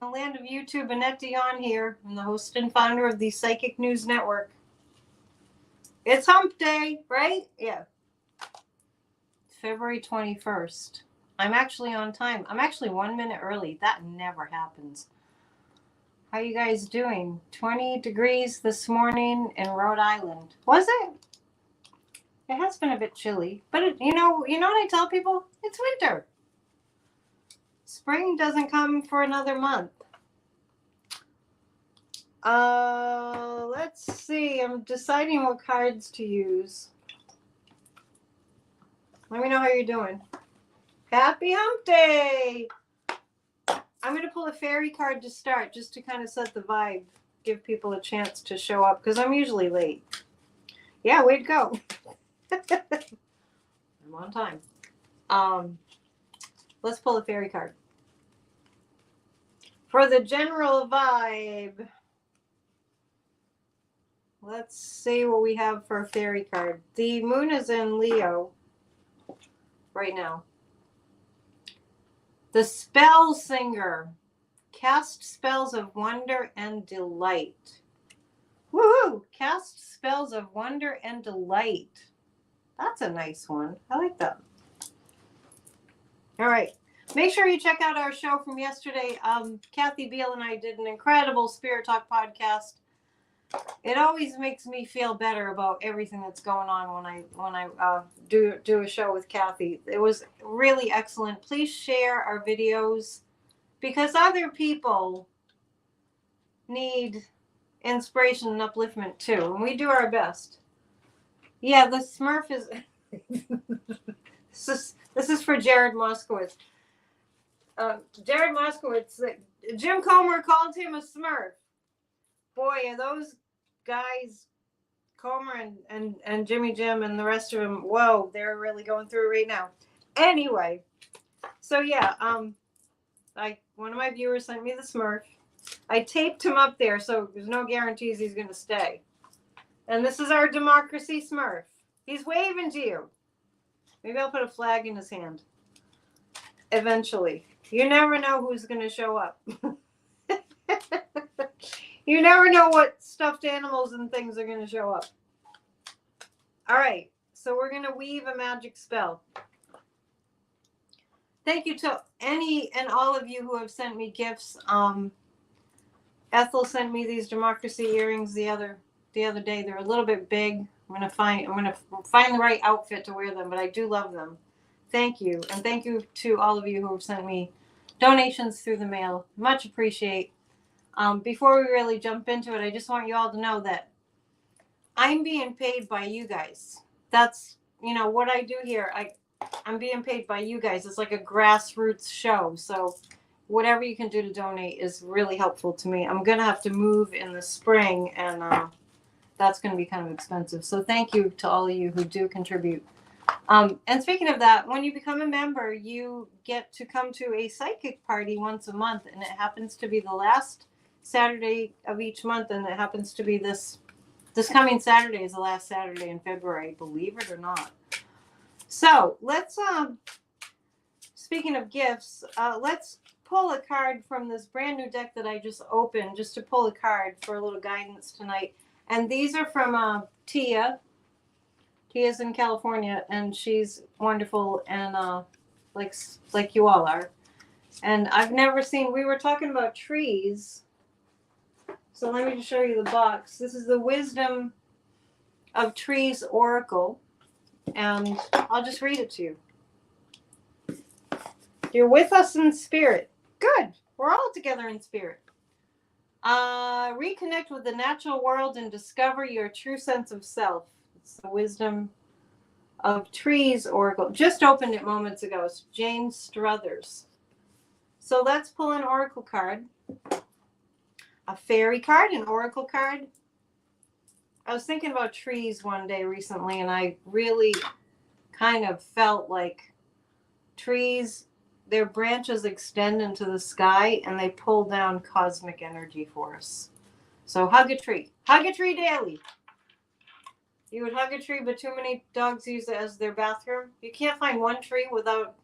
Land of YouTube, Annette Dion here. I'm the host and founder of the Psychic News Network. It's hump day, right? Yeah. February 21st. I'm actually on time. I'm actually 1 minute early. That never happens. How you guys doing? 20 degrees this morning in Rhode Island. Was it? It has been a bit chilly, but you know what I tell people? It's winter. Spring doesn't come for another month. Let's see. I'm deciding what cards to use. Let me know how you're doing. Happy hump day! I'm going to pull a fairy card to start, just to kind of set the vibe, give people a chance to show up, because I'm usually late. Yeah, way to go. I'm on time. Let's pull a fairy card. For the general vibe, let's see what we have for a fairy card. The moon is in Leo right now. The spell singer. Cast spells of wonder and delight. Woohoo! Cast spells of wonder and delight. That's a nice one. I like that. All right. Make sure you check out our show from yesterday. Kathy Beal and I did an incredible Spirit Talk podcast. It always makes me feel better about everything that's going on when I do a show with Kathy. It was really excellent. Please share our videos because other people need inspiration and upliftment too, and we do our best. Yeah, the Smurf is. This is for Jared Moskowitz. Jared Moskowitz. Jim Comer called him a Smurf. Boy, are those guys, Comer and Jimmy Jim and the rest of them. Whoa, they're really going through it right now. Anyway, so yeah, one of my viewers sent me the Smurf. I taped him up there, so there's no guarantees he's going to stay. And this is our democracy Smurf. He's waving to you. Maybe I'll put a flag in his hand. Eventually. You never know who's going to show up. You never know what stuffed animals and things are going to show up. All right. So we're going to weave a magic spell. Thank you to any and all of you who have sent me gifts. Ethel sent me these democracy earrings the other day. They're a little bit big. I'm gonna find the right outfit to wear them, but I do love them. Thank you, and thank you to all of you who have sent me donations through the mail. Much appreciate. Before we really jump into it, I just want you all to know that I'm being paid by you guys. That's what I do here. I'm being paid by you guys. It's like a grassroots show, so whatever you can do to donate is really helpful to me. I'm going to have to move in the spring, and that's going to be kind of expensive. So thank you to all of you who do contribute. And speaking of that, when you become a member, you get to come to a psychic party once a month, and it happens to be the last Saturday of each month, and it happens to be this coming Saturday is the last Saturday in February, believe it or not. So let's, speaking of gifts, let's pull a card from this brand new deck that I just opened, just to pull a card for a little guidance tonight. And these are from Tia. Tia's in California, and she's wonderful, and like you all are. And I've never seen. We were talking about trees, so let me just show you the box. This is the Wisdom of Trees Oracle, and I'll just read it to you. You're with us in spirit. Good. We're all together in spirit. Reconnect with the natural world and discover your true sense of self. It's the Wisdom of Trees Oracle. Just opened it moments ago. It's Jane Struthers. So let's pull an oracle card. A fairy card, an oracle card. I was thinking about trees one day recently, and I really kind of felt like trees, their branches extend into the sky and they pull down cosmic energy for us. So hug a tree. Hug a tree daily. You would hug a tree, but too many dogs use it as their bathroom. You can't find one tree without...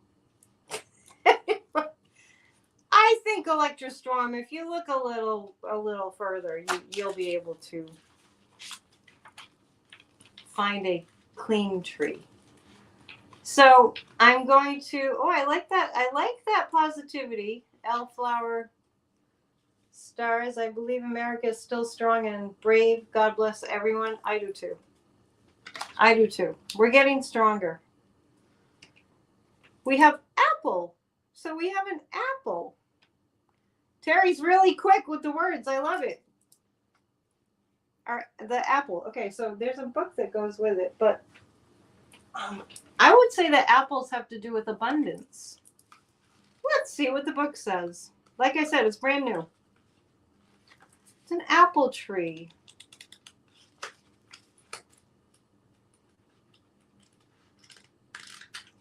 I I think Electrostorm, if you look a little further, you'll be able to find a clean tree. So I'm going to, I like that. I like that positivity. Elflower stars. I believe America is still strong and brave. God bless everyone. I do too. I do too. We're getting stronger. We have apple. So we have an apple. Terry's really quick with the words. I love it. The apple. Okay, so there's a book that goes with it, but I would say that apples have to do with abundance. Let's see what the book says. Like I said, it's brand new. It's an apple tree.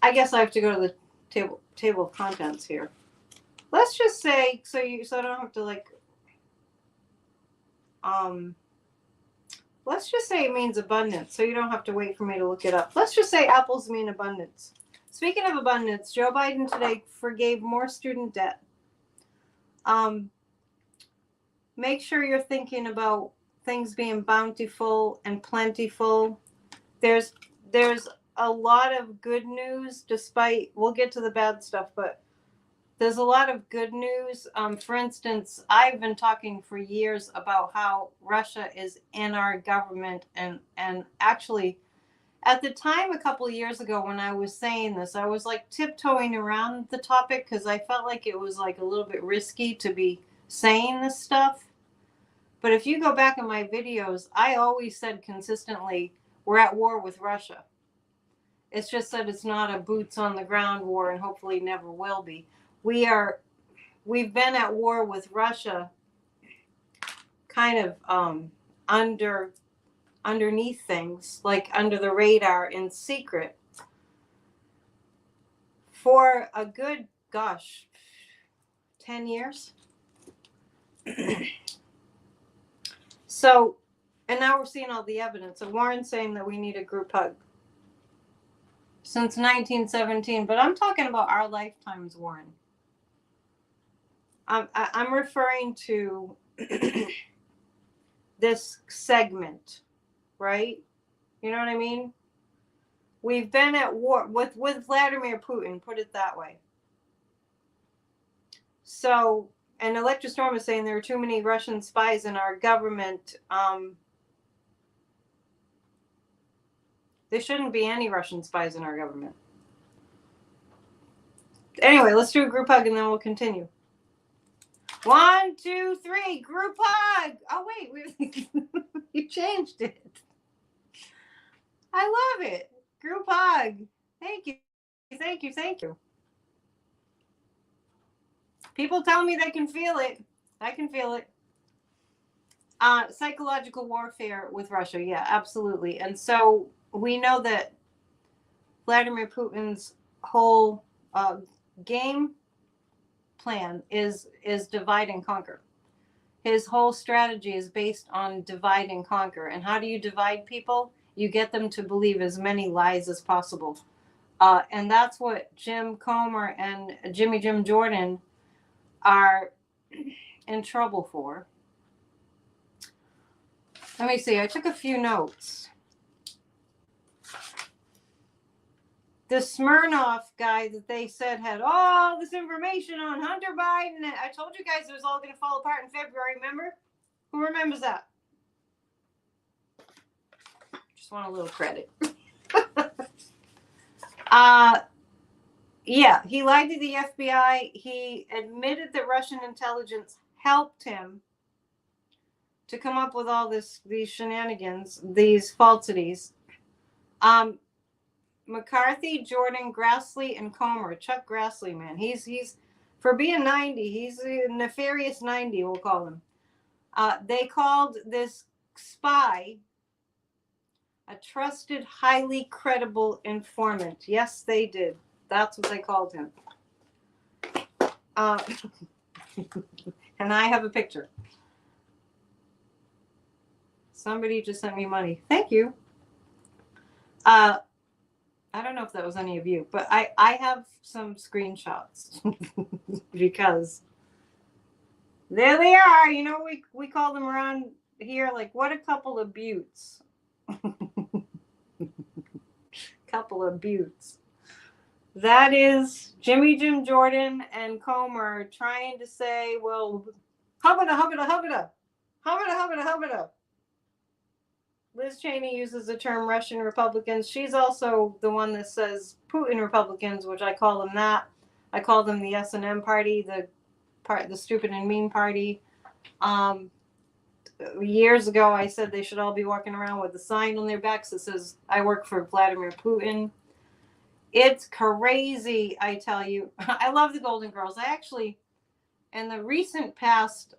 I guess I have to go to the table of contents here. Let's just say, so I don't have to let's just say it means abundance, so you don't have to wait for me to look it up. Let's just say apples mean abundance. Speaking of abundance, Joe Biden today forgave more student debt. Make sure you're thinking about things being bountiful and plentiful. There's a lot of good news, despite, we'll get to the bad stuff, but there's a lot of good news. For instance, I've been talking for years about how Russia is in our government, and actually, at the time a couple of years ago when I was saying this, I was like tiptoeing around the topic because I felt like it was like a little bit risky to be saying this stuff. But if you go back in my videos, I always said consistently, we're at war with Russia. It's just that it's not a boots on the ground war, and hopefully never will be. We've been at war with Russia kind of underneath things, like under the radar in secret, for a good, 10 years. So, and now we're seeing all the evidence. So Warren's saying that we need a group hug. Since 1917, but I'm talking about our lifetimes, Warren. I'm referring to this segment, right? You know what I mean? We've been at war with Vladimir Putin, put it that way. So, and Electrostorm is saying there are too many Russian spies in our government. There shouldn't be any Russian spies in our government. Anyway, let's do a group hug and then we'll continue. 1, 2, 3, group hug. Oh, wait, you changed it. I love it. Group hug. Thank you. Thank you. Thank you. People tell me they can feel it. I can feel it. Psychological warfare with Russia. Yeah, absolutely. And so we know that Vladimir Putin's whole game plan is divide and conquer. His whole strategy is based on divide and conquer. And how do you divide people? You get them to believe as many lies as possible. And that's what Jim Comer and Jimmy Jim Jordan are in trouble for. Let me see. I took a few notes. The Smirnoff guy that they said had all this information on Hunter Biden. I told you guys it was all going to fall apart in February, remember? Who remembers that? Just want a little credit. Yeah, he lied to the FBI. He admitted that Russian intelligence helped him to come up with all these shenanigans, these falsities. McCarthy, Jordan, Grassley, and Comer. Chuck Grassley, man. He's for being 90, he's a nefarious 90, we'll call him. They called this spy a trusted, highly credible informant. Yes, they did. That's what they called him. And I have a picture. Somebody just sent me money. Thank you. I don't know if that was any of you, but I have some screenshots because There they are. You know, we call them around here like, what a couple of buttes. Couple of buttes. That is Jimmy Jim Jordan and Comer trying to say, well, hubbada, hubbada, hubbada. Hubbada, hubbada, hubbada. Liz Cheney uses the term Russian Republicans. She's also the one that says Putin Republicans, which I call them that. I call them the S&M party, the stupid and mean party. Years ago, I said they should all be walking around with a sign on their backs that says, I work for Vladimir Putin. It's crazy, I tell you. I love the Golden Girls. I actually, in the recent past,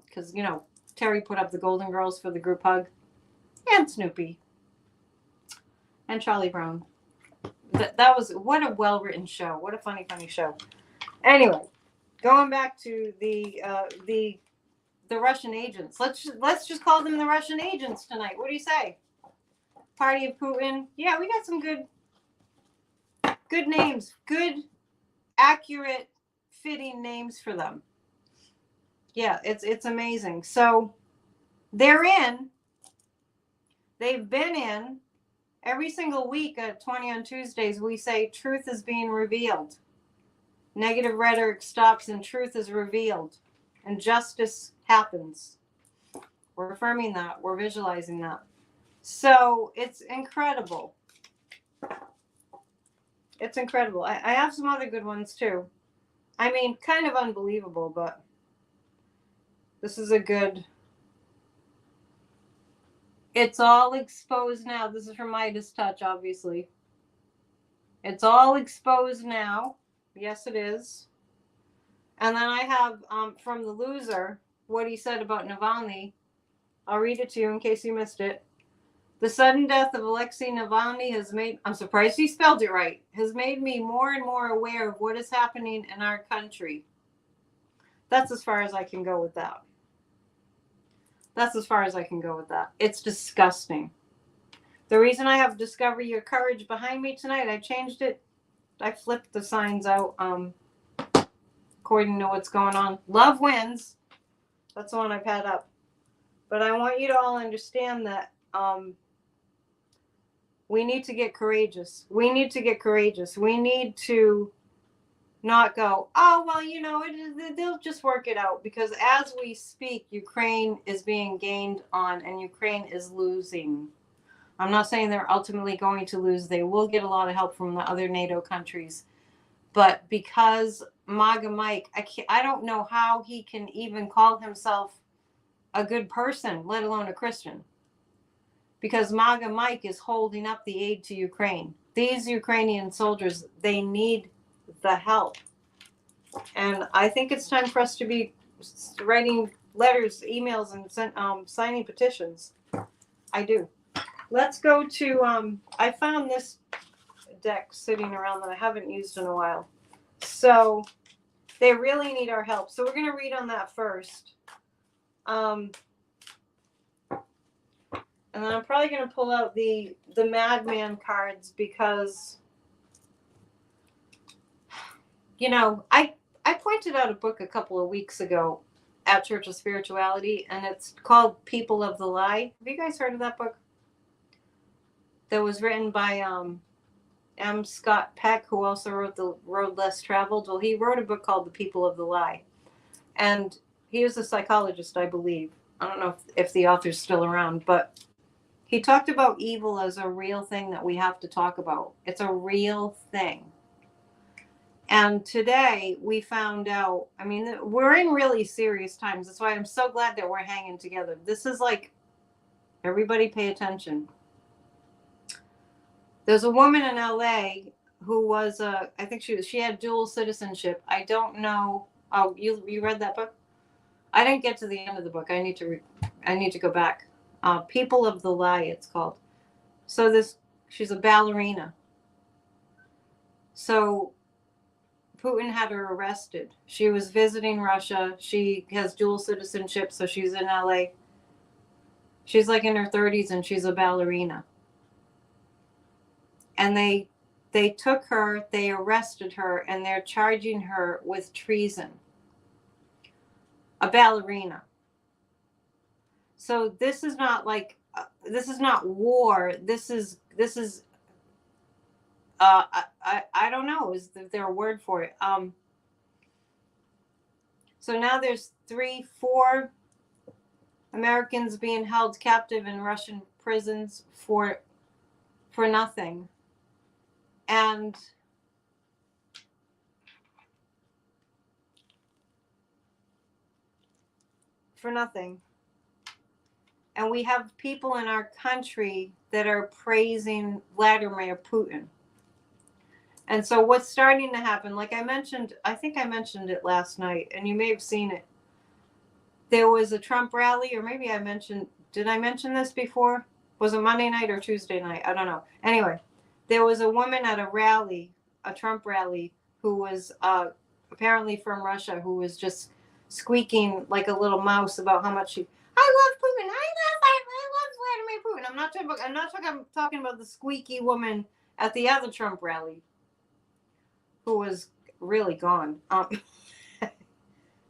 because, you know, Terry put up the Golden Girls for the group hug, and Snoopy, and Charlie Brown. That was, what a well-written show. What a funny, funny show. Anyway, going back to the Russian agents. Let's just call them the Russian agents tonight. What do you say? Party of Putin. Yeah, we got some good names. Good, accurate, fitting names for them. Yeah, it's amazing. So they've been in every single week at 20 on Tuesdays. We say truth is being revealed. Negative rhetoric stops and truth is revealed. And justice happens. We're affirming that. We're visualizing that. So it's incredible. It's incredible. I have some other good ones too. I mean, kind of unbelievable, but this is a good. It's all exposed now. This is from Midas Touch, obviously. It's all exposed now. Yes, it is. And then I have from The Loser what he said about Navalny. I'll read it to you in case you missed it. The sudden death of Alexei Navalny has made, I'm surprised he spelled it right, has made me more and more aware of what is happening in our country. That's as far as I can go with that. That's as far as I can go with that. It's disgusting. The reason I have Discover Your Courage behind me tonight, I changed it. I flipped the signs out according to what's going on. Love wins. That's the one I've had up. But I want you to all understand that we need to get courageous. We need to get courageous. We need to not go, oh, well, you know, they'll just work it out. Because as we speak, Ukraine is being gained on and Ukraine is losing. I'm not saying they're ultimately going to lose. They will get a lot of help from the other NATO countries. But because MAGA Mike, I don't know how he can even call himself a good person, let alone a Christian. Because MAGA Mike is holding up the aid to Ukraine. These Ukrainian soldiers, they need the help. And I think it's time for us to be writing letters, emails, and signing petitions. I do. Let's go to, I found this deck sitting around that I haven't used in a while. So they really need our help. So we're going to read on that first. And then I'm probably going to pull out the Madman cards because, you know, I pointed out a book a couple of weeks ago at Church of Spirituality, and it's called People of the Lie. Have you guys heard of that book? That was written by M. Scott Peck, who also wrote The Road Less Traveled. Well, he wrote a book called The People of the Lie. And he was a psychologist, I believe. I don't know if the author's still around, but he talked about evil as a real thing that we have to talk about. It's a real thing. And today we found out, I mean, we're in really serious times. That's why I'm so glad that we're hanging together. This is like, everybody pay attention. There's a woman in LA who was, I think she had dual citizenship. I don't know. Oh, you read that book? I didn't get to the end of the book. I need to go back. People of the Lie, it's called. So she's a ballerina. So Putin had her arrested. She was visiting Russia. She has dual citizenship, so she's in LA. She's like in her 30s and she's a ballerina. And they took her, they arrested her, and they're charging her with treason. a ballerina. So this is not like this is not war. This is I don't know. Is there a word for it? So now there's 4 Americans being held captive in Russian prisons for nothing, and for nothing. And we have people in our country that are praising Vladimir Putin. And so what's starting to happen, like I mentioned, I think I mentioned it last night, and you may have seen it. There was a Trump rally, or maybe did I mention this before? Was it Monday night or Tuesday night? I don't know. Anyway, there was a woman at a rally, a Trump rally, who was apparently from Russia, who was just squeaking like a little mouse about how much I love Putin. I love Vladimir Putin. I'm not talking about the squeaky woman at the other Trump rally, who was really gone,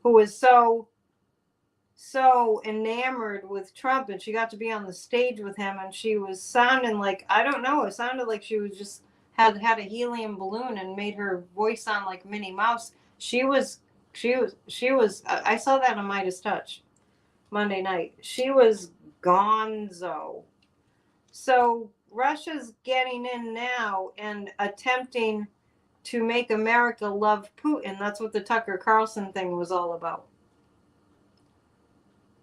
who was so enamored with Trump, and she got to be on the stage with him, and she was sounding like, I don't know, it sounded like she was just had a helium balloon and made her voice sound like Minnie Mouse. She was I saw that on Midas Touch Monday night. She was gonzo. So Russia's getting in now and attempting to make America love Putin. That's what the Tucker Carlson thing was all about.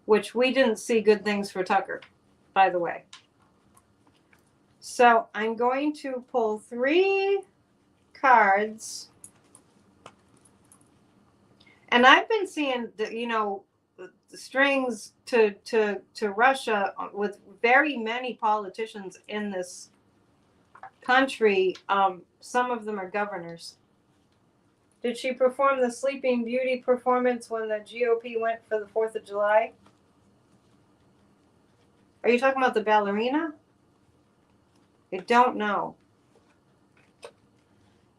Which we didn't see good things for Tucker, by the way. So I'm going to pull 3 cards. And I've been seeing, the strings to Russia with very many politicians in this country. Some of them are governors. Did she perform the Sleeping Beauty performance when the GOP went for the 4th of July? Are you talking about the ballerina? I don't know.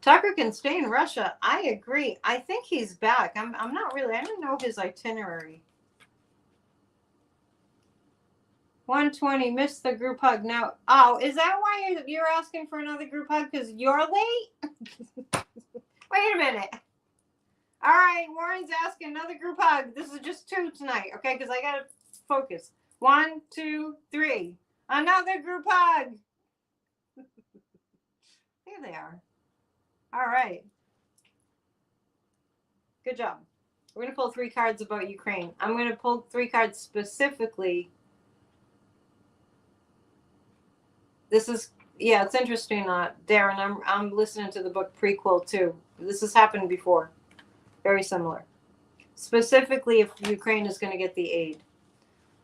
Tucker can stay in Russia. I agree. I think he's back. I'm not really. I don't know his itinerary. 120, missed the group hug. Now, oh, is that why you're asking for another group hug? Because you're late? Wait a minute. All right, Warren's asking another group hug. This is just 2 tonight, okay? Because I got to focus. 1, 2, 3. Another group hug. There they are. All right. Good job. We're going to pull 3 cards about Ukraine. I'm going to pull 3 cards specifically. This is, yeah, it's interesting, Darren. I'm listening to the book prequel too. This has happened before. Very similar. Specifically, if Ukraine is going to get the aid.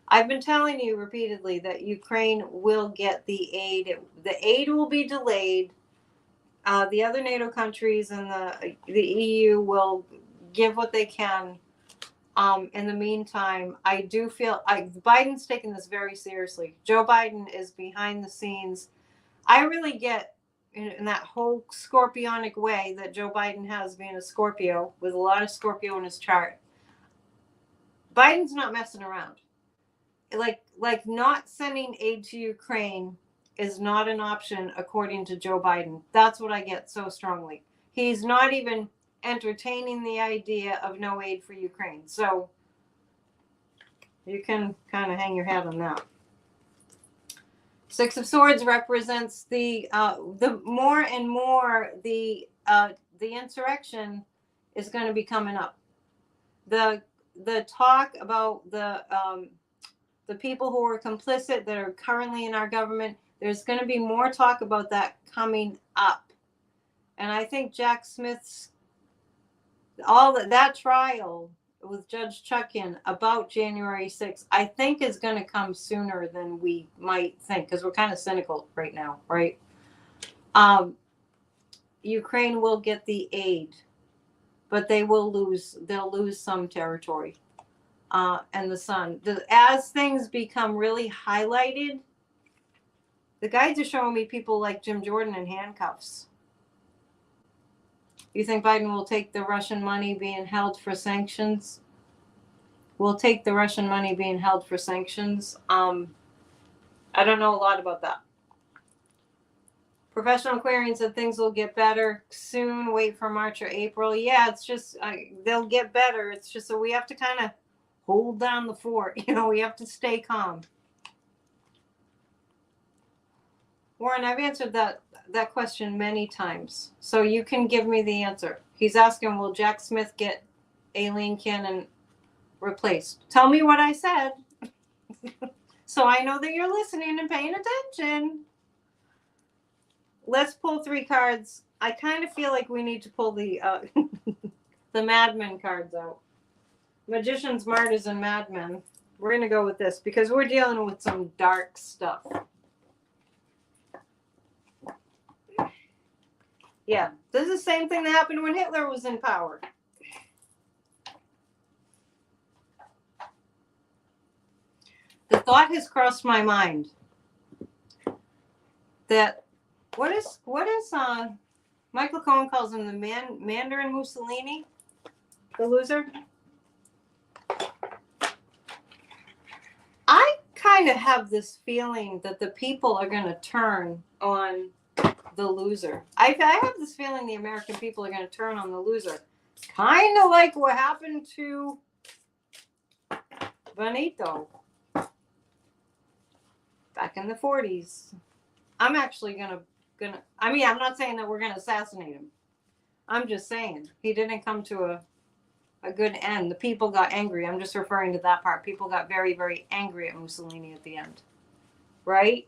I've been telling you repeatedly that Ukraine will get the aid. The aid will be delayed. The other NATO countries and the EU will give what they can. In the meantime, I do feel Biden's taking this very seriously. Joe Biden is behind the scenes. I really get in that whole scorpionic way that Joe Biden has, being a Scorpio with a lot of Scorpio in his chart. Biden's not messing around. Like not sending aid to Ukraine is not an option according to Joe Biden. That's what I get so strongly. He's not even entertaining the idea of no aid for Ukraine. So you can kind of hang your hat on that. 6 of Swords represents the more and more the insurrection is going to be coming up. The talk about the people who are complicit that are currently in our government, there's going to be more talk about that coming up. And I think Jack Smith's that trial with Judge Chuckin about January 6th, I think is going to come sooner than we might think, because we're kind of cynical right now, right? Ukraine will get the aid, but they'll lose some territory. And the sun. As things become really highlighted, the guides are showing me people like Jim Jordan in handcuffs. You think Biden will take the Russian money being held for sanctions? will take the Russian money being held for sanctions. I don't know a lot about that. Professional clearing said things will get better soon. Wait for March or April. Yeah, it's just they'll get better. It's just so we have to kind of hold down the fort. You know, we have to stay calm. Warren, I've answered that question many times, so you can give me the answer. He's asking, will Jack Smith get Aileen Cannon replaced? Tell me what I said, so I know that you're listening and paying attention. Let's pull 3 cards. I kind of feel like we need to pull the the Madmen cards out. Magicians, Martyrs, and Madmen. We're going to go with this because we're dealing with some dark stuff. Yeah, this is the same thing that happened when Hitler was in power. The thought has crossed my mind that what is Michael Cohen calls him the Mandarin Mussolini, the loser. I kind of have this feeling that the people are going to turn on the loser. I have this feeling the American people are going to turn on the loser. Kind of like what happened to Benito back in the 40s. I'm actually gonna I mean, I'm not saying that we're gonna assassinate him. I'm just saying he didn't come to a good end. The people got angry. I'm just referring to that part. People got very, very angry at Mussolini at the end. Right?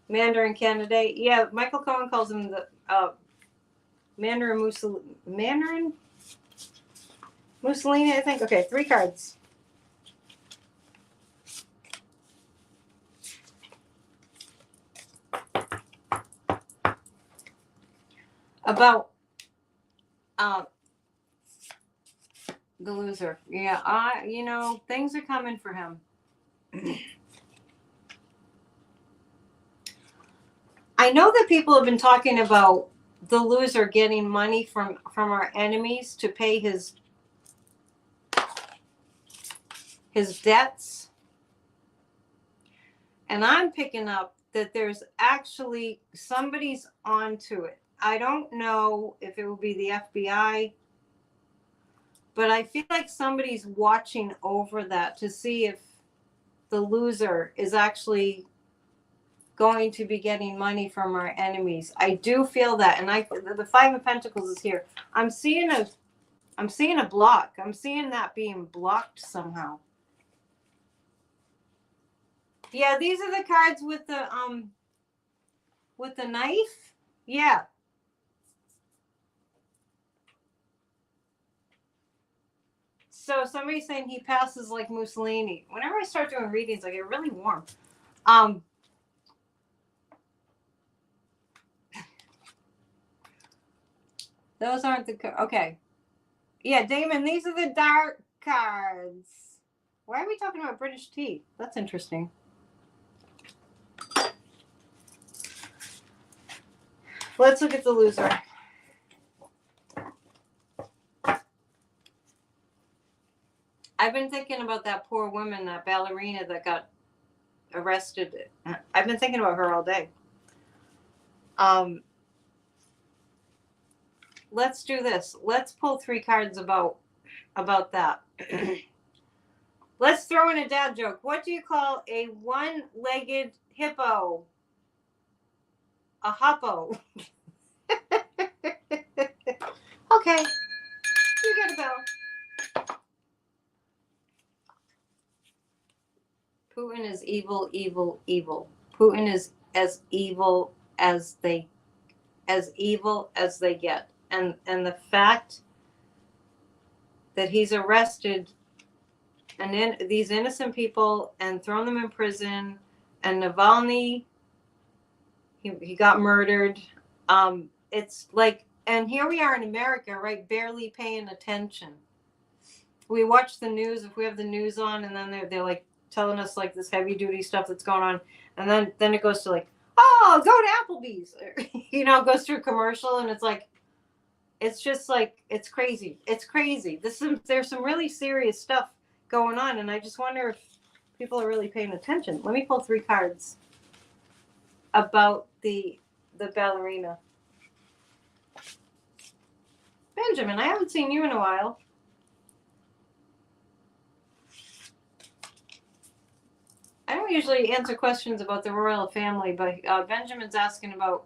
Mandarin candidate. Yeah, Michael Cohen calls him the Mandarin Mussolini, I think. Okay, 3 cards. About the loser. Yeah, you know, things are coming for him. I know that people have been talking about the loser getting money from our enemies to pay his debts. And I'm picking up that there's actually somebody's onto it. I don't know if it will be the FBI, but I feel like somebody's watching over that to see if the loser is actually going to be getting money from our enemies. I do feel that, and the 5 of Pentacles is here. I'm seeing a block. I'm seeing that being blocked somehow. Yeah, these are the cards with the knife. Yeah. So somebody's saying he passes like Mussolini. Whenever I start doing readings, I get really warm. Those aren't the okay. Yeah, Damon, these are the dark cards. Why are we talking about British tea? That's interesting. Let's look at the loser. I've been thinking about that poor woman, that ballerina that got arrested. I've been thinking about her all day. Let's do this. Let's pull 3 cards about that. Let's throw in a dad joke. What do you call a one-legged hippo? A hoppo. Okay. You get a bell. Putin is evil, evil, evil. Putin is as evil as they get. And the fact that he's arrested these innocent people and thrown them in prison, and Navalny, he got murdered. It's like, and here we are in America, right, barely paying attention. We watch the news, if we have the news on, and then they're like telling us like this heavy duty stuff that's going on, and then it goes to like, oh, go to Applebee's. It goes through a commercial, and it's like, it's just like, it's crazy. It's crazy. There's some really serious stuff going on, and I just wonder if people are really paying attention. Let me pull 3 cards about the ballerina. Benjamin, I haven't seen you in a while. I don't usually answer questions about the royal family, but Benjamin's asking about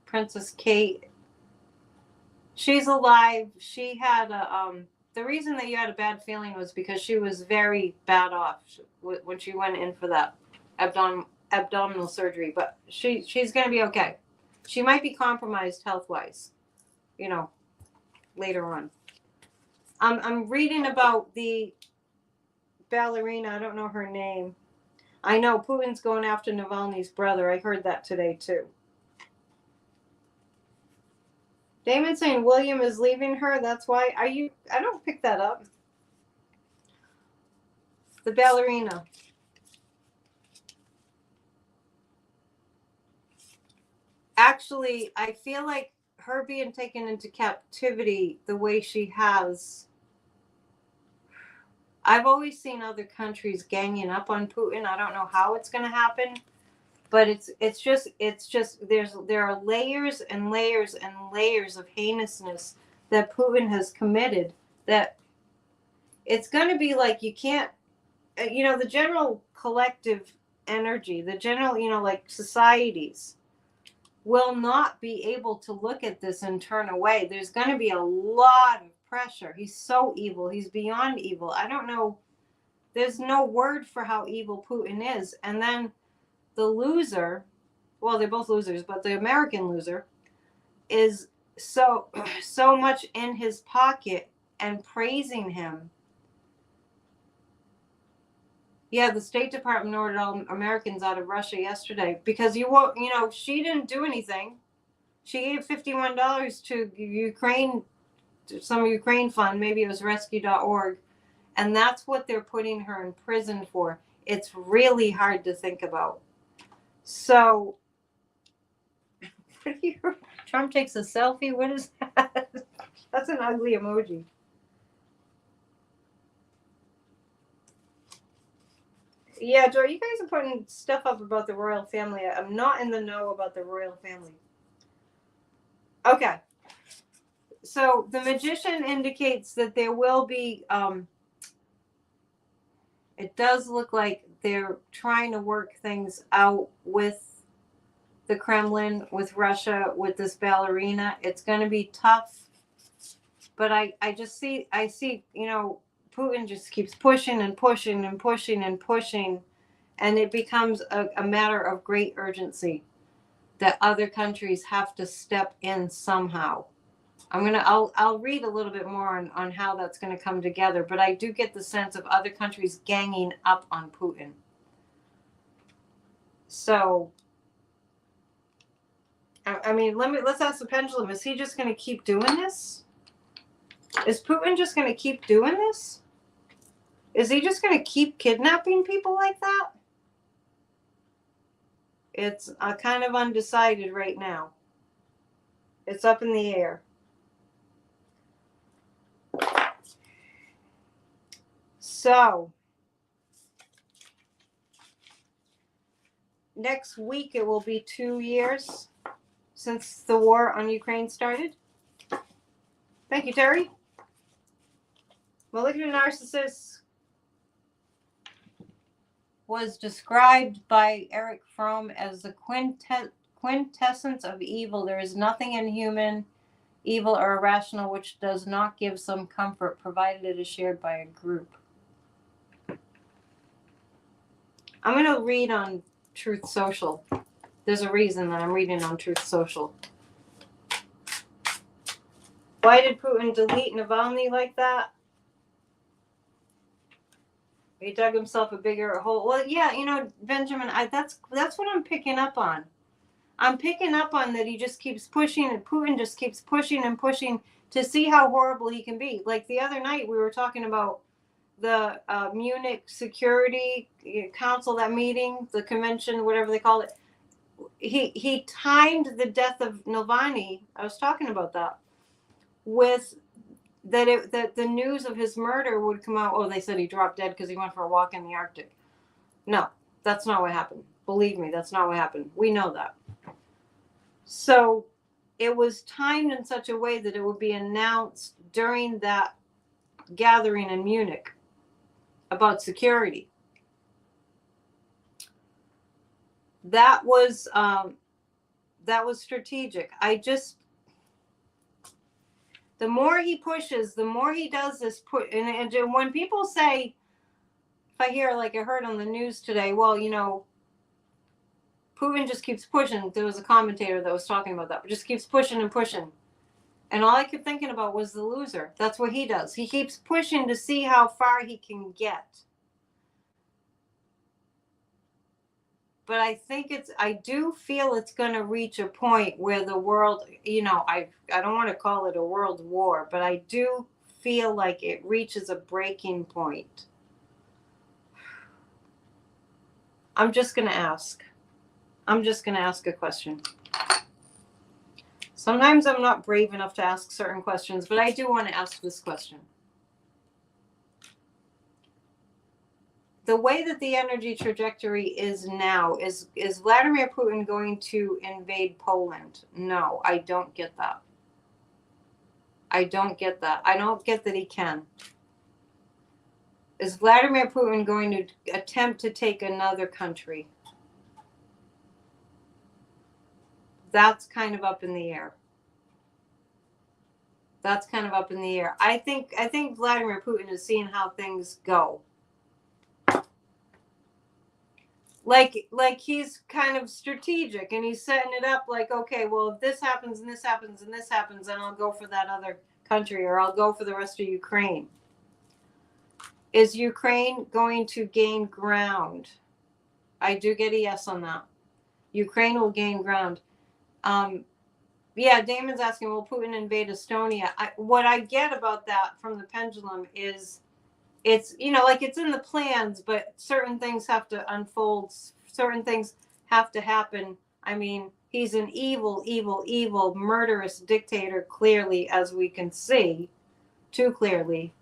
Princess Kate. She's alive. She had a the reason that you had a bad feeling was because she was very bad off when she went in for that abdominal surgery. But she's going to be okay. She might be compromised health-wise, later on. I'm reading about the ballerina. I don't know her name. I know Putin's going after Navalny's brother. I heard that today too. Damon's saying William is leaving her. That's why. I don't pick that up. The ballerina. Actually, I feel like her being taken into captivity the way she has. I've always seen other countries ganging up on Putin. I don't know how it's going to happen. But it's just there are layers and layers and layers of heinousness that Putin has committed that it's going to be like you can't, the general collective energy, the general, like societies will not be able to look at this and turn away. There's going to be a lot of pressure. He's so evil. He's beyond evil. I don't know. There's no word for how evil Putin is. And then the loser, well, they're both losers, but the American loser is so much in his pocket and praising him. Yeah, the State Department ordered all Americans out of Russia yesterday because she didn't do anything. She gave $51 to Ukraine, to some Ukraine fund, maybe it was rescue.org, and that's what they're putting her in prison for. It's really hard to think about. So, Trump takes a selfie? What is that? That's an ugly emoji. Yeah, Joy, you guys are putting stuff up about the royal family. I'm not in the know about the royal family. Okay. So, the magician indicates that there will be, it does look like they're trying to work things out with the Kremlin, with Russia, with this ballerina. It's going to be tough, but I see, Putin just keeps pushing and pushing and pushing and pushing, and it becomes a matter of great urgency that other countries have to step in somehow. I'll read a little bit more on how that's going to come together, but I do get the sense of other countries ganging up on Putin. So, I mean, let's ask the pendulum. Is he just going to keep doing this? Is Putin just going to keep doing this? Is he just going to keep kidnapping people like that? It's kind of undecided right now. It's up in the air. So, next week it will be 2 years since the war on Ukraine started. Thank you, Terry. Malignant narcissist was described by Eric Fromm as the quintessence of evil. There is nothing inhuman, evil, or irrational which does not give some comfort, provided it is shared by a group. I'm going to read on Truth Social. There's a reason that I'm reading on Truth Social. Why did Putin delete Navalny like that? He dug himself a bigger hole. Well, yeah, Benjamin, that's what I'm picking up on. I'm picking up on that he just keeps pushing, and Putin just keeps pushing and pushing to see how horrible he can be. Like the other night, we were talking about the Munich Security Council, that meeting, the convention, whatever they call it. He timed the death of Navalny. I was talking about that with that the news of his murder would come out. Oh, they said he dropped dead because he went for a walk in the Arctic. No, that's not what happened. Believe me, that's not what happened. We know that. So it was timed in such a way that it would be announced during that gathering in Munich about security. That was strategic. The more he pushes, the more he does this and when people say, if I hear, like I heard on the news today, well, Putin just keeps pushing. There was a commentator that was talking about that. Just keeps pushing and pushing. And all I kept thinking about was the loser. That's what he does. He keeps pushing to see how far he can get. But I do feel it's going to reach a point where the world, I don't want to call it a world war, but I do feel like it reaches a breaking point. I'm just going to ask a question. Sometimes I'm not brave enough to ask certain questions, but I do want to ask this question. The way that the energy trajectory is now, is Vladimir Putin going to invade Poland? No, I don't get that. I don't get that. I don't get that he can. Is Vladimir Putin going to attempt to take another country? That's kind of up in the air. That's kind of up in the air. I think Vladimir Putin is seeing how things go. Like he's kind of strategic, and he's setting it up like, okay, well, if this happens and this happens and this happens, then I'll go for that other country, or I'll go for the rest of Ukraine. Is Ukraine going to gain ground? I do get a yes on that. Ukraine will gain ground. Yeah, Damon's asking, will Putin invade Estonia? What I get about that from the pendulum is it's, like it's in the plans, but certain things have to unfold. Certain things have to happen. I mean, he's an evil, evil, evil, murderous dictator, clearly, as we can see, too clearly.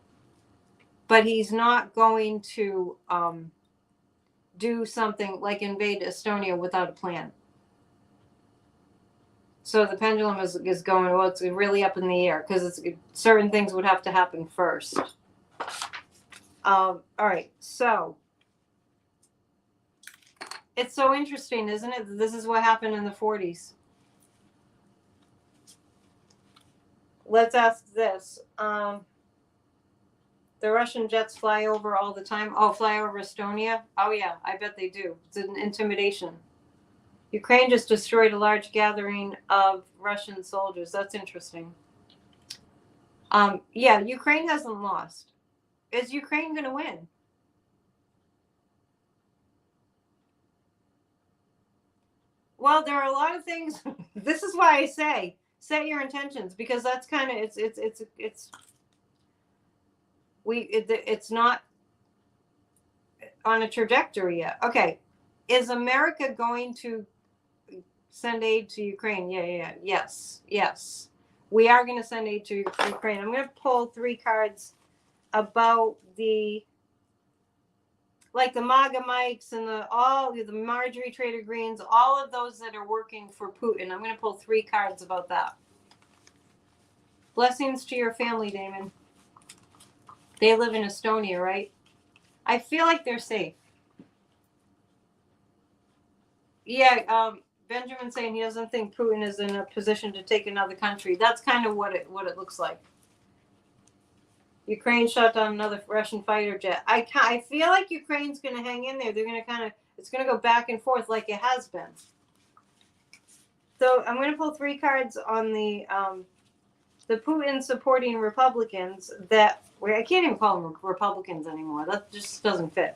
But he's not going to do something like invade Estonia without a plan. So the pendulum is going, well, it's really up in the air because certain things would have to happen first. All right, so it's so interesting, isn't it? This is what happened in the 40s. Let's ask this. The Russian jets fly over all the time. Oh, fly over Estonia? Oh, yeah, I bet they do. It's an intimidation. Ukraine just destroyed a large gathering of Russian soldiers. That's interesting. Yeah, Ukraine hasn't lost. Is Ukraine going to win? Well, there are a lot of things. This is why I say set your intentions, because that's kind of it's not on a trajectory yet. Okay, is America going to send aid to Ukraine? Yeah. Yes. We are going to send aid to Ukraine. I'm going to pull 3 cards about the MAGA Mikes and the Marjorie Trader Greens, all of those that are working for Putin. I'm going to pull 3 cards about that. Blessings to your family, Damon. They live in Estonia, right? I feel like they're safe. Yeah, Benjamin's saying he doesn't think Putin is in a position to take another country. That's kind of what it looks like. Ukraine shot down another Russian fighter jet. I feel like Ukraine's going to hang in there. They're going to it's going to go back and forth like it has been. So I'm going to pull 3 cards on the Putin supporting Republicans I can't even call them Republicans anymore. That just doesn't fit.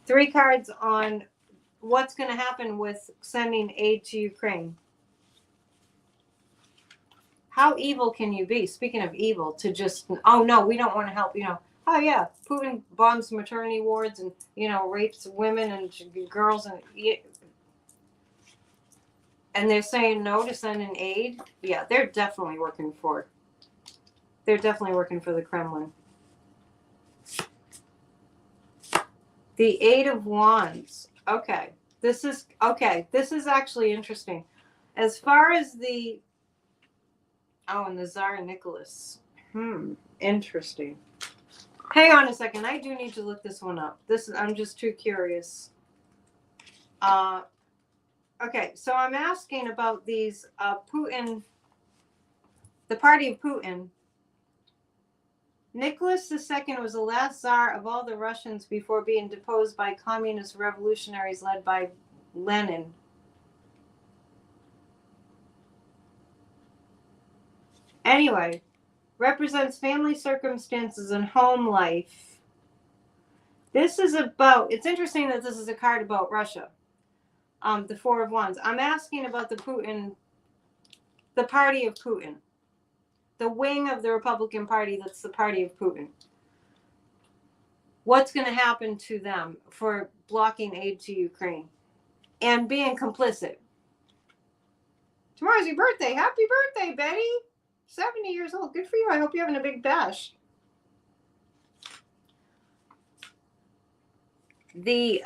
3 cards on what's going to happen with sending aid to Ukraine. How evil can you be? Speaking of evil, to just, oh no, we don't want to help, Oh yeah, Putin bombs maternity wards and, rapes women and girls and they're saying no to sending aid. Yeah, they're definitely working for They're definitely working for the Kremlin. The Eight of Wands. Okay. This is actually interesting. As far as the and the Tsar Nicholas. Interesting. Hang on a second. I do need to look this one up. I'm just too curious. Okay, so I'm asking about these Putin, the party of Putin. Nicholas II was the last Tsar of all the Russians before being deposed by communist revolutionaries led by Lenin. Anyway, represents family circumstances and home life. This is about, it's interesting that this is a card about Russia. The Four of Wands. I'm asking about the Putin, the party of Putin. The wing of the Republican Party that's the party of Putin. What's going to happen to them for blocking aid to Ukraine and being complicit? Tomorrow's your birthday. Happy birthday, Betty. 70 years old. Good for you. I hope you're having a big bash. The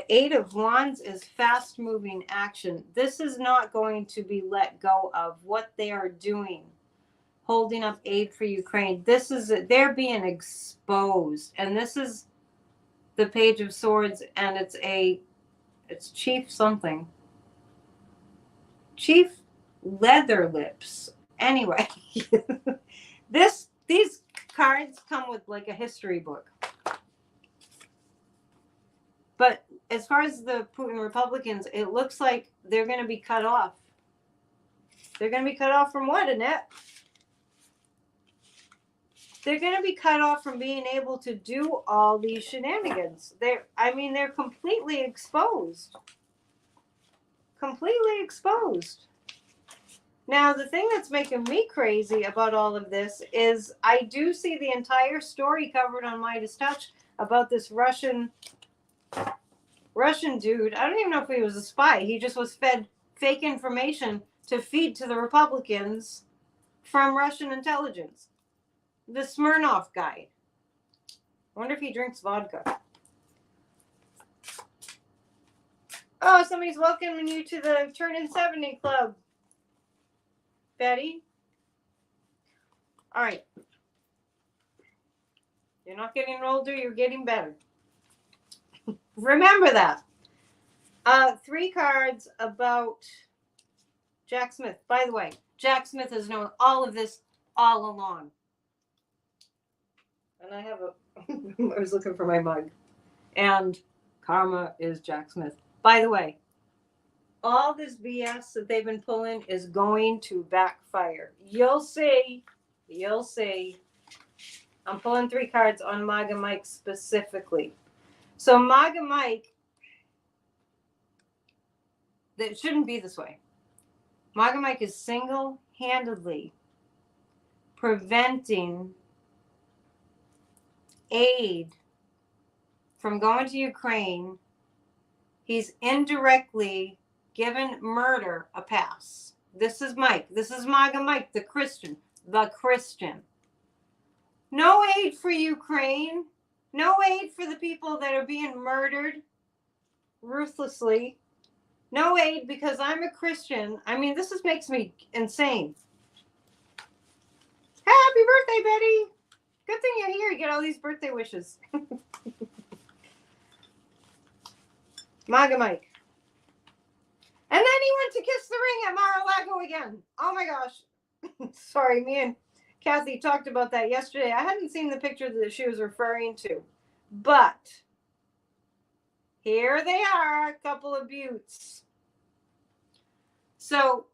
Eight of Wands is fast-moving action. This is not going to be let go of. What they are doing, holding up aid for Ukraine. They're being exposed, and this is the Page of Swords, and it's Chief something. Chief Leather Lips. Anyway, these cards come with like a history book. But as far as the Putin Republicans, it looks like they're going to be cut off. They're going to be cut off from what, Annette? They're going to be cut off from being able to do all these shenanigans. They're completely exposed. Completely exposed. Now, the thing that's making me crazy about all of this is I do see the entire story covered on Midas Touch about this Russian dude. I don't even know if he was a spy. He just was fed fake information to feed to the Republicans from Russian intelligence. The Smirnoff guy. I wonder if he drinks vodka. Oh, somebody's welcoming you to the Turning 70 Club, Betty. All right. You're not getting older, you're getting better. Remember that. 3 cards about Jack Smith. By the way, Jack Smith has known all of this all along. And I have I was looking for my mug. And karma is Jack Smith. By the way, all this BS that they've been pulling is going to backfire. You'll see. You'll see. I'm pulling 3 cards on MAGA Mike specifically. So MAGA Mike, that shouldn't be this way. MAGA Mike is single-handedly preventing aid from going to Ukraine. He's indirectly given murder a pass. This is Mike. This is MAGA Mike, the Christian. The Christian. No aid for Ukraine. No aid for the people that are being murdered ruthlessly. No aid because I'm a Christian. I mean, this makes me insane. Happy birthday, Betty. Good thing you're here. You get all these birthday wishes. MAGA Mike. And then he went to kiss the ring at Mar-a-Lago again. Oh my gosh. Sorry, me and Kathy talked about that yesterday. I hadn't seen the picture that she was referring to. But here they are, a couple of buttes. So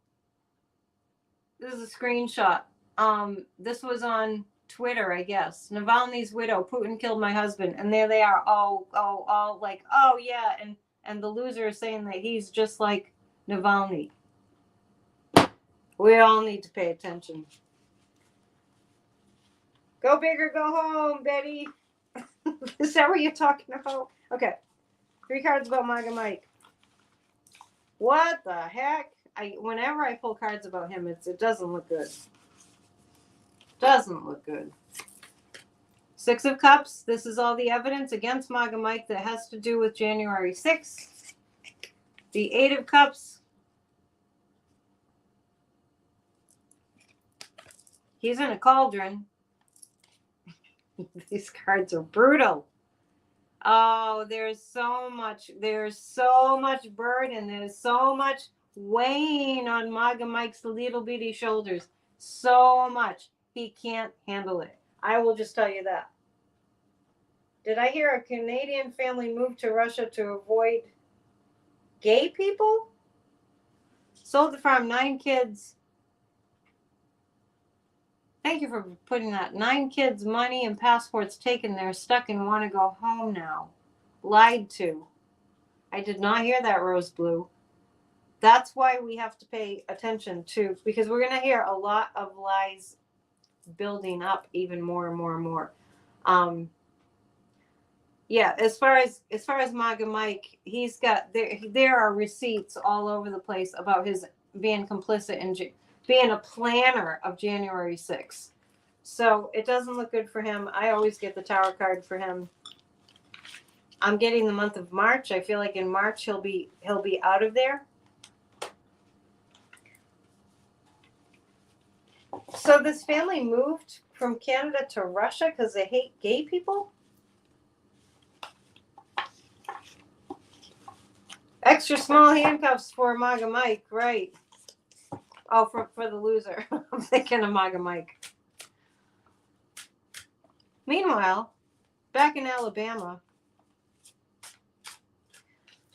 this is a screenshot. This was on Twitter, I guess. Navalny's widow, Putin killed my husband. And there they are, all like, oh yeah. And the loser is saying that he's just like Navalny. We all need to pay attention. Go big or go home, Betty. Is that what you're talking about? Okay. 3 cards about MAGA Mike. What the heck? Whenever I pull cards about him, it doesn't look good. Doesn't look good. Six of Cups. This is all the evidence against MAGA Mike that has to do with January 6th. The Eight of Cups. He's in a cauldron. These cards are brutal. Oh, there's so much burden. There's so much weighing on MAGA Mike's little bitty shoulders. So much. He can't handle it. I will just tell you that. Did I hear a Canadian family moved to Russia to avoid gay people? Sold the farm, 9 kids. Thank you for putting that. 9 kids, money and passports taken. They're stuck and want to go home now. Lied to. I did not hear that, Rose Blue. That's why we have to pay attention to, because we're going to hear a lot of lies building up even more and more and more. Yeah, as far as MAGA Mike, he's got there are receipts all over the place about his being complicit in being a planner of January 6th. So it doesn't look good for him. I always get the Tower card for him. I'm getting the month of March. I feel like in March he'll be out of there. So this family moved from Canada to Russia because they hate gay people? Extra small handcuffs for MAGA Mike, right. Oh, for the loser. I'm thinking of MAGA Mike. Meanwhile, back in Alabama,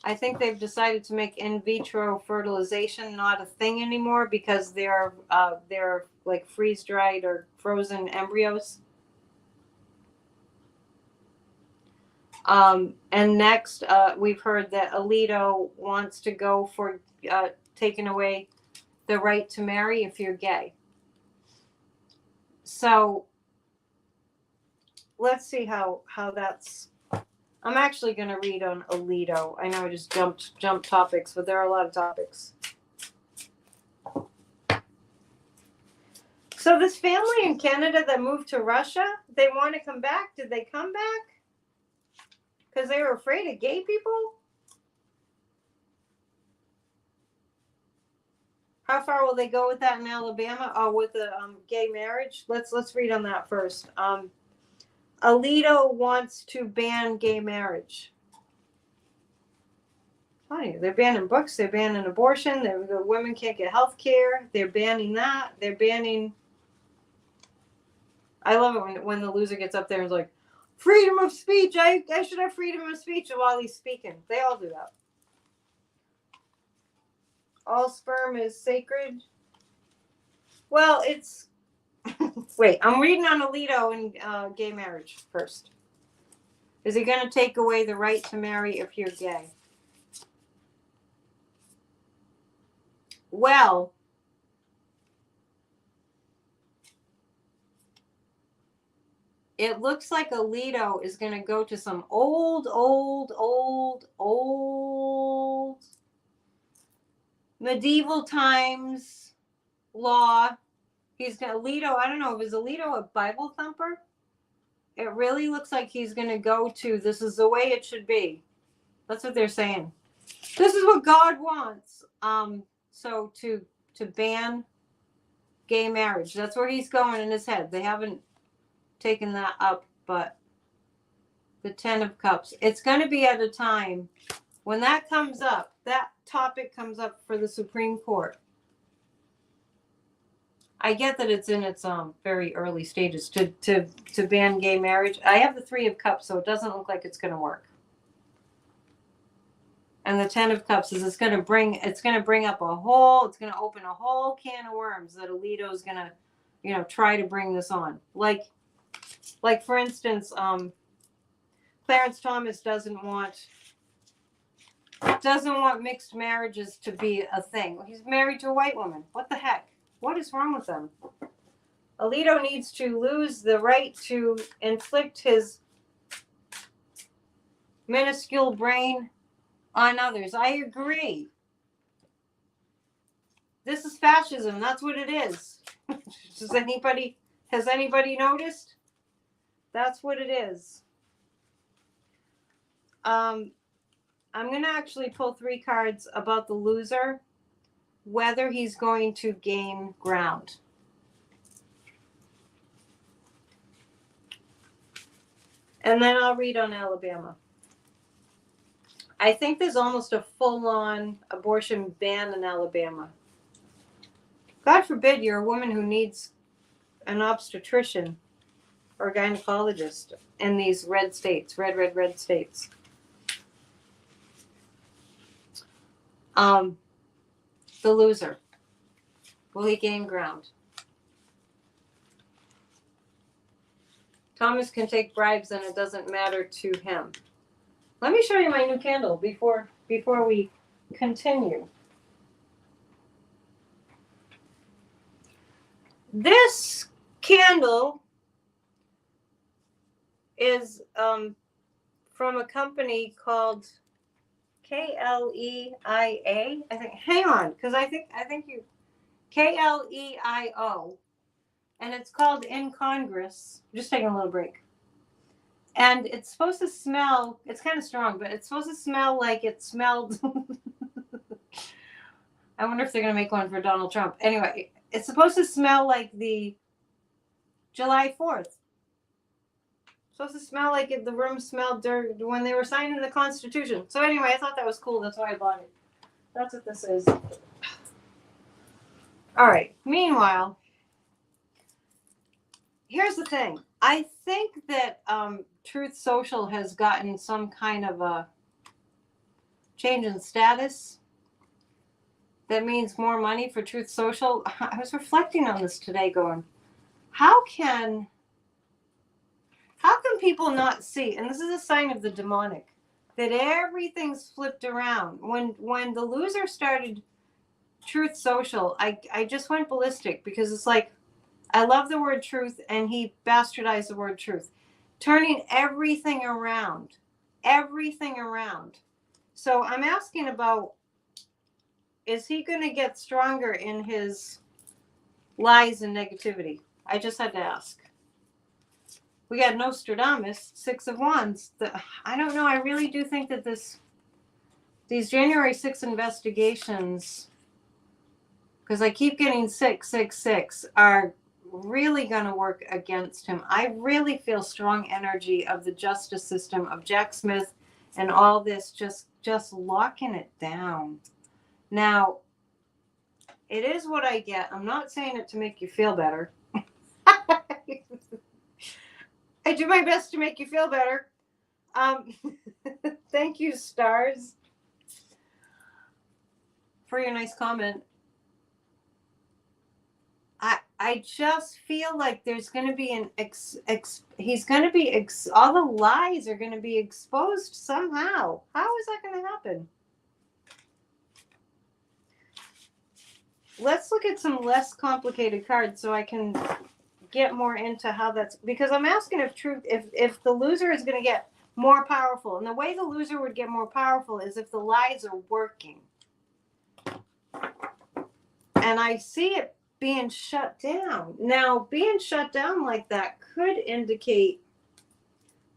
I think they've decided to make in vitro fertilization not a thing anymore because they're like freeze-dried or frozen embryos. And next, we've heard that Alito wants to go for taking away the right to marry if you're gay. So let's see how that's. I'm actually going to read on Alito. I know I just jumped topics, but there are a lot of topics. So this family in Canada that moved to Russia, they want to come back. Did they come back? Because they were afraid of gay people? How far will they go with that in Alabama? Oh, with the gay marriage? Let's read on that first. Alito wants to ban gay marriage. Funny, they're banning books. They're banning abortion. The women can't get health care. They're banning that. They're banning. I love it when the loser gets up there and is like, freedom of speech. I should have freedom of speech while he's speaking. They all do that. All sperm is sacred. Well, it's... Wait, I'm reading on Alito and gay marriage first. Is he going to take away the right to marry if you're gay? Well, it looks like Alito is going to go to some old medieval times law. He's going to Alito. I don't know. Is Alito a Bible thumper? It really looks like he's going to go to, this is the way it should be. That's what they're saying. This is what God wants. So to ban gay marriage. That's where he's going in his head. They haven't taken that up, but the 10 of Cups. It's going to be at a time when that comes up, that topic comes up for the Supreme Court. I get that it's in its very early stages to ban gay marriage. I have the 3 of Cups, so it doesn't look like it's going to work. And the 10 of Cups is it's going to bring up it's going to open a whole can of worms that Alito's going to, try to bring this on. Like for instance, Clarence Thomas doesn't want mixed marriages to be a thing. He's married to a white woman. What the heck? What is wrong with them? Alito needs to lose the right to inflict his minuscule brain on others. I agree. This is fascism. That's what it is. Does anybody Has anybody noticed? That's what it is. I'm going to actually pull 3 cards about the loser, whether he's going to gain ground. And then I'll read on Alabama. I think there's almost a full-on abortion ban in Alabama. God forbid you're a woman who needs an obstetrician or a gynecologist in these red states, red states. The loser. Will he gain ground? Thomas can take bribes and it doesn't matter to him. Let me show you my new candle before we continue. This candle is from a company called KLEIA. I think. Hang on, because I think you KLEIO, and it's called In Congress. I'm just taking a little break. And it's supposed to smell. It's kind of strong, but it's supposed to smell like it smelled. I wonder if they're going to make one for Donald Trump. Anyway, it's supposed to smell like the July 4th. It's supposed to smell like the room smelled when they were signing the Constitution. So anyway, I thought that was cool. That's why I bought it. That's what this is. All right. Meanwhile, here's the thing. I think that Truth Social has gotten some kind of a change in status. That means more money for Truth Social. I was reflecting on this today going, how can people not see, and this is a sign of the demonic, that everything's flipped around. When the loser started Truth Social, I just went ballistic because it's like, I love the word truth and he bastardized the word truth. Turning everything around. Everything around. So I'm asking about, is he going to get stronger in his lies and negativity? I just had to ask. We got Nostradamus, 6 of Wands. I don't know. I really do think that these January 6 investigations, because I keep getting 666, are really going to work against him. I really feel strong energy of the justice system, of Jack Smith, and all this just locking it down. Now, it is what I get. I'm not saying it to make you feel better. I do my best to make you feel better. Thank you, stars, for your nice comment. I just feel like there's going to be he's going to be, all the lies are going to be exposed somehow. How is that going to happen? Let's look at some less complicated cards so I can get more into how that's, because I'm asking if the loser is going to get more powerful. And the way the loser would get more powerful is if the lies are working. And I see it being shut down. Now, being shut down like that could indicate,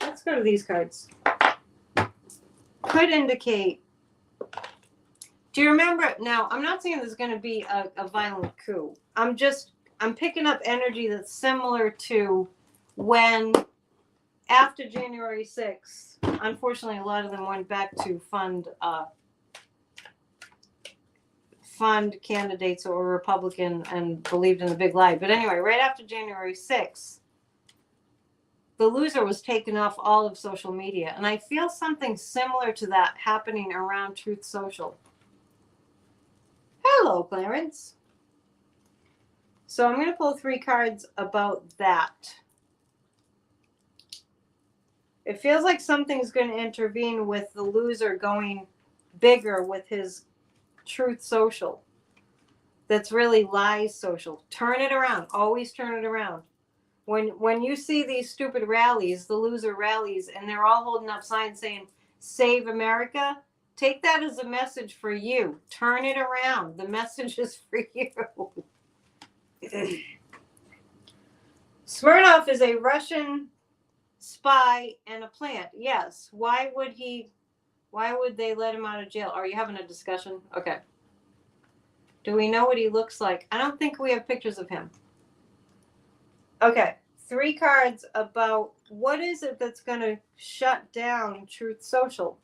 let's go to these cards, could indicate, do you remember, now I'm not saying there's going to be a violent coup. I'm picking up energy that's similar to when, after January 6th, unfortunately a lot of them went back to fund candidates that were Republican and believed in the big lie. But anyway, right after January 6th, the loser was taken off all of social media. And I feel something similar to that happening around Truth Social. Hello, Clarence. So I'm going to pull 3 cards about that. It feels like something's going to intervene with the loser going bigger with his Truth Social. That's really lies social. Turn it around. Always turn it around. When you see these stupid rallies, the loser rallies, and they're all holding up signs saying, "Save America," take that as a message for you. Turn it around. The message is for you. Smirnov is a Russian spy and a plant. Yes. Why would they let him out of jail? Are you having a discussion? Okay. Do we know what he looks like? I don't think we have pictures of him. Okay. 3 cards about what is it that's going to shut down Truth Social.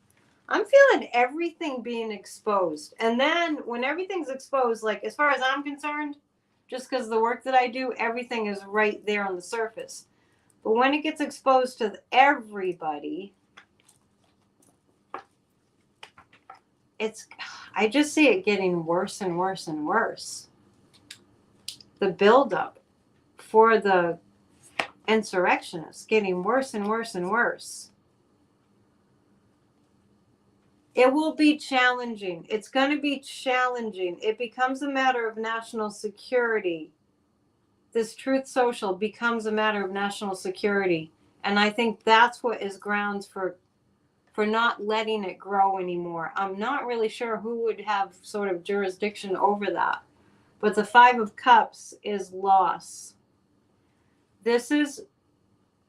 I'm feeling everything being exposed. And then when everything's exposed, like as far as I'm concerned, just because of the work that I do, everything is right there on the surface. But when it gets exposed to everybody, I just see it getting worse and worse and worse. The buildup for the insurrectionists getting worse and worse and worse. It will be challenging. It's going to be challenging. It becomes a matter of national security. This Truth Social becomes a matter of national security. And I think that's what is grounds for not letting it grow anymore. I'm not really sure who would have sort of jurisdiction over that. But the 5 of Cups is loss.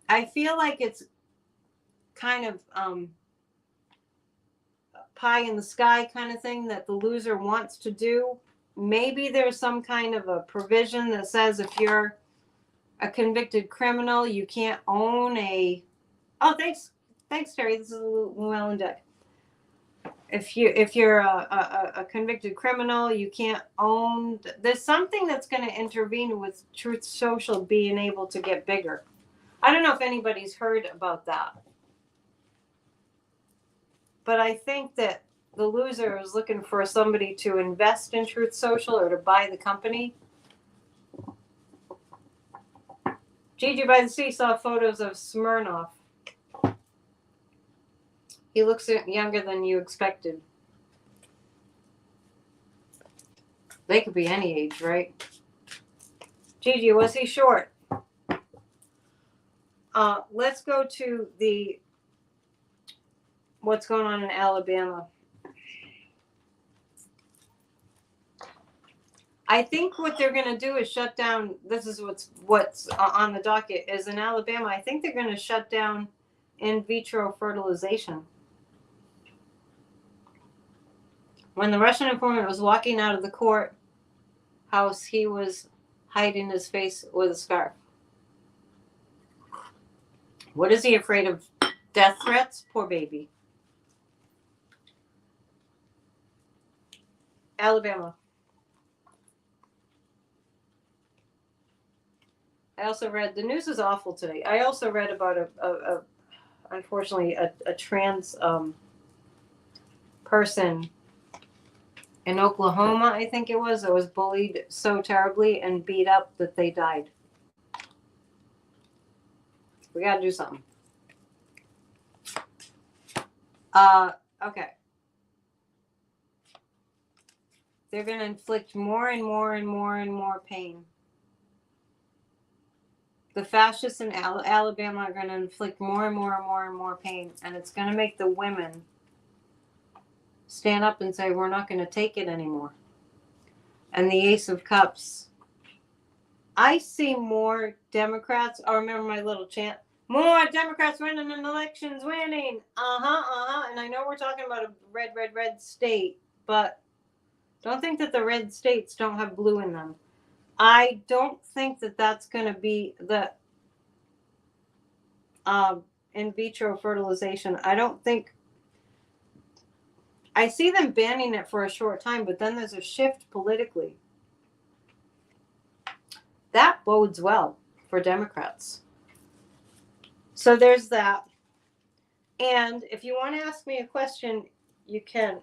I feel like it's kind of pie in the sky kind of thing that the loser wants to do. Maybe there's some kind of a provision that says if you're a convicted criminal, you can't own a... Oh, thanks, Terry. This is a Llewellyn deck. If you're a convicted criminal, you can't own... There's something that's going to intervene with Truth Social being able to get bigger. I don't know if anybody's heard about that. But I think that the loser is looking for somebody to invest in Truth Social or to buy the company. Gigi by the Sea saw photos of Smirnov. He looks younger than you expected. They could be any age, right? Gigi, was he short? Let's go to what's going on in Alabama. I think what they're going to do is shut down. This is what's on the docket is in Alabama. I think they're going to shut down in vitro fertilization. When the Russian informant was walking out of the courthouse, he was hiding his face with a scarf. What is he afraid of? Death threats? Poor baby. Alabama. I also read, the news is awful today. I also read about unfortunately, a trans person in Oklahoma, I think it was bullied so terribly and beat up that they died. We got to do something. Okay. They're going to inflict more and more and more and more pain. The fascists in Alabama are going to inflict more and more and more and more pain. And it's going to make the women stand up and say, we're not going to take it anymore. And the Ace of Cups. I see more Democrats. I remember my little chant. More Democrats winning and elections winning. And I know we're talking about a red state. But don't think that the red states don't have blue in them. I don't think that that's going to be the in vitro fertilization. I don't think. I see them banning it for a short time, but then there's a shift politically. That bodes well for Democrats. So there's that. And if you want to ask me a question, you can.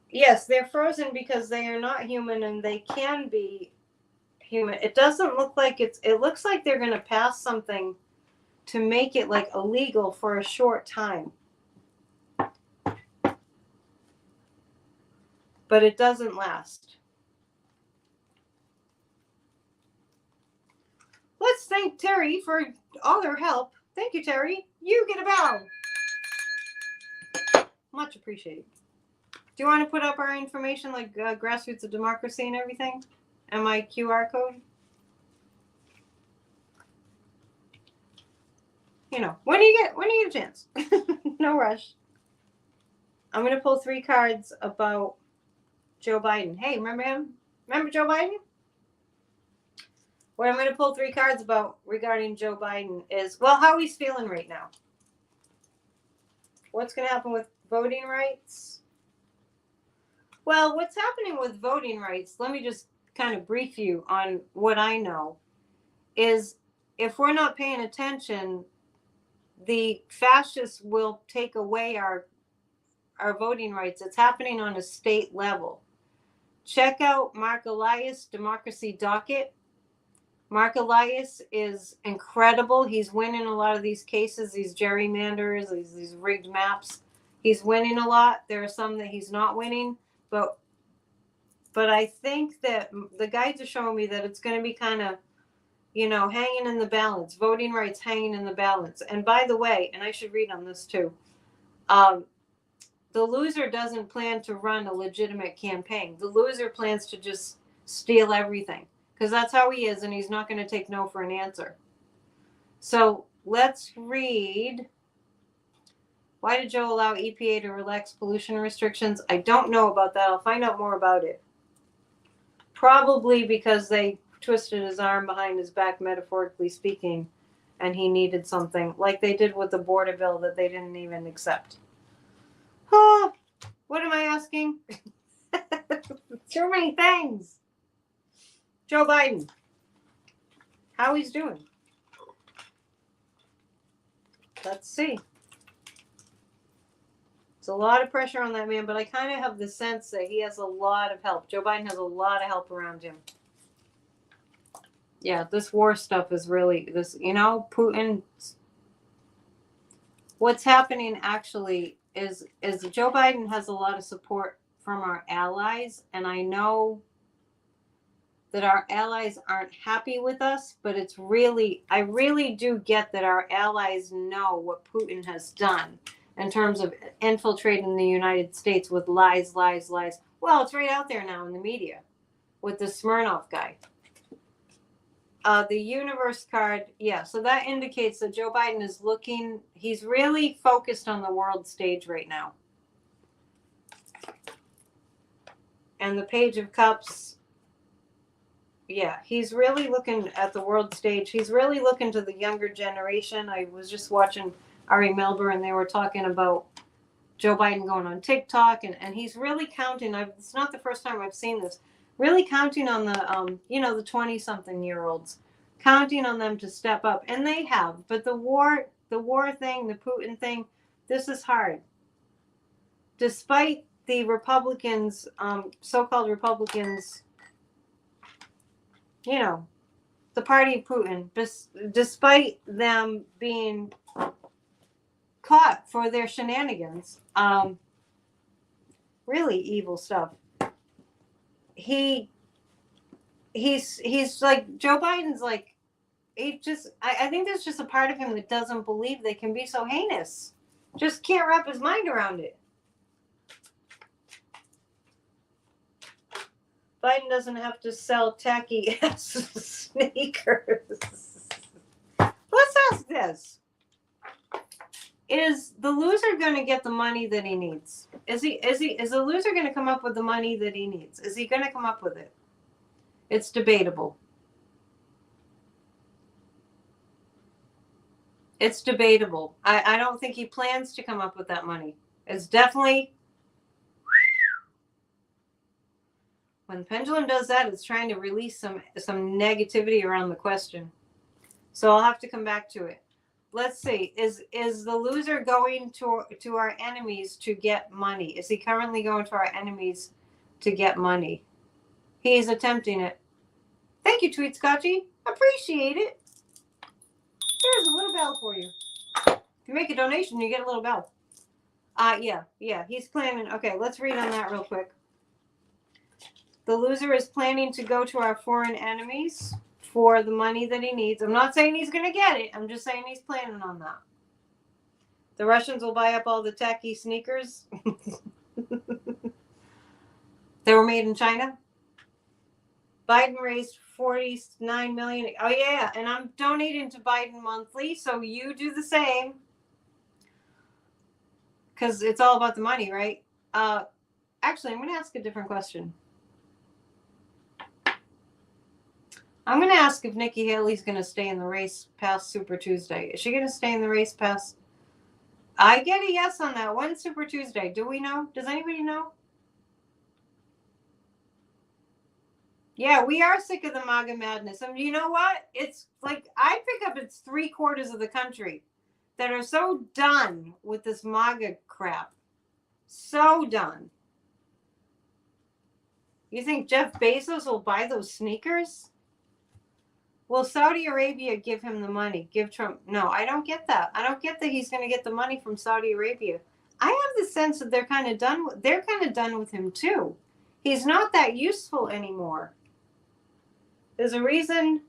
Yes, they're frozen because they are not human and they can be human. It doesn't look like it looks like they're going to pass something to make it like illegal for a short time. But it doesn't last. Let's thank Terry for all her help. Thank you, Terry. You get a bow. Much appreciated. Do you want to put up our information like Grassroots of Democracy and everything? And my QR code? when do you get a chance? No rush. I'm going to pull 3 cards about Joe Biden. Hey, remember him? Remember Joe Biden? What I'm going to pull 3 cards about regarding Joe Biden is, well, how he's feeling right now. What's going to happen with voting rights? Well, what's happening with voting rights, let me just kind of brief you on what I know, is if we're not paying attention, the fascists will take away our voting rights. It's happening on a state level. Check out Mark Elias' Democracy Docket. Mark Elias is incredible. He's winning a lot of these cases, these gerrymanders, these rigged maps. He's winning a lot. There are some that he's not winning, but I think that the guides are showing me that it's going to be kind of, hanging in the balance. Voting rights hanging in the balance. And by the way, and I should read on this too, the loser doesn't plan to run a legitimate campaign. The loser plans to just steal everything because that's how he is, and he's not going to take no for an answer. So let's read. Why did Joe allow EPA to relax pollution restrictions? I don't know about that. I'll find out more about it. Probably because they twisted his arm behind his back, metaphorically speaking, and he needed something like they did with the border bill that they didn't even accept. Oh, what am I asking? Too many things. Joe Biden. How he's doing. Let's see. It's a lot of pressure on that man, but I kind of have the sense that he has a lot of help. Joe Biden has a lot of help around him. Yeah, this war stuff is really, Putin. What's happening actually is Joe Biden has a lot of support from our allies, and I know that our allies aren't happy with us, but I really do get that our allies know what Putin has done in terms of infiltrating the United States with lies, lies, lies. Well, it's right out there now in the media with the Smirnov guy. The universe card, yeah, so that indicates that Joe Biden is he's really focused on the world stage right now. And the Page of Cups, yeah, he's really looking at the world stage. He's really looking to the younger generation. I was just watching Ari Melber, and they were talking about Joe Biden going on TikTok, and he's really counting. It's not the first time I've seen this. Really counting on the, the 20-something-year-olds, counting on them to step up, and they have. But the war thing, the Putin thing, this is hard. Despite the Republicans, so-called Republicans, the party of Putin, despite them being caught for their shenanigans, really evil stuff. He's like, Joe Biden's like, I think there's just a part of him that doesn't believe they can be so heinous. Just can't wrap his mind around it. Biden doesn't have to sell tacky ass sneakers. Let's ask this. Is the loser going to get the money that he needs? Is the loser going to come up with the money that he needs? Is he going to come up with it? It's debatable. It's debatable. I don't think he plans to come up with that money. It's definitely, when the pendulum does that, it's trying to release some negativity around the question. So I'll have to come back to it. Let's see. Is the loser going to our enemies to get money? Is he currently going to our enemies to get money? He's attempting it. Thank you, Tweet Scotchy. Appreciate it. There's a little bell for you. If you make a donation, you get a little bell. Yeah. He's planning. Okay, let's read on that real quick. The loser is planning to go to our foreign enemies for the money that he needs. I'm not saying he's going to get it. I'm just saying he's planning on that. The Russians will buy up all the tacky sneakers that were made in China. Biden raised 49 million. Oh yeah, and I'm donating to Biden monthly, so you do the same. Because it's all about the money, right? Actually, I'm going to ask a different question. I'm going to ask if Nikki Haley's going to stay in the race past Super Tuesday. Is she going to stay in the race past? I get a yes on that. When's Super Tuesday? Do we know? Does anybody know? Yeah, we are sick of the MAGA madness. And you know what? It's like I pick up it's 3/4 of the country that are so done with this MAGA crap. So done. You think Jeff Bezos will buy those sneakers? Will Saudi Arabia give him the money? Give Trump? No, I don't get that. I don't get that he's going to get the money from Saudi Arabia. I have the sense that they're kind of done with him too. He's not that useful anymore. There's a reason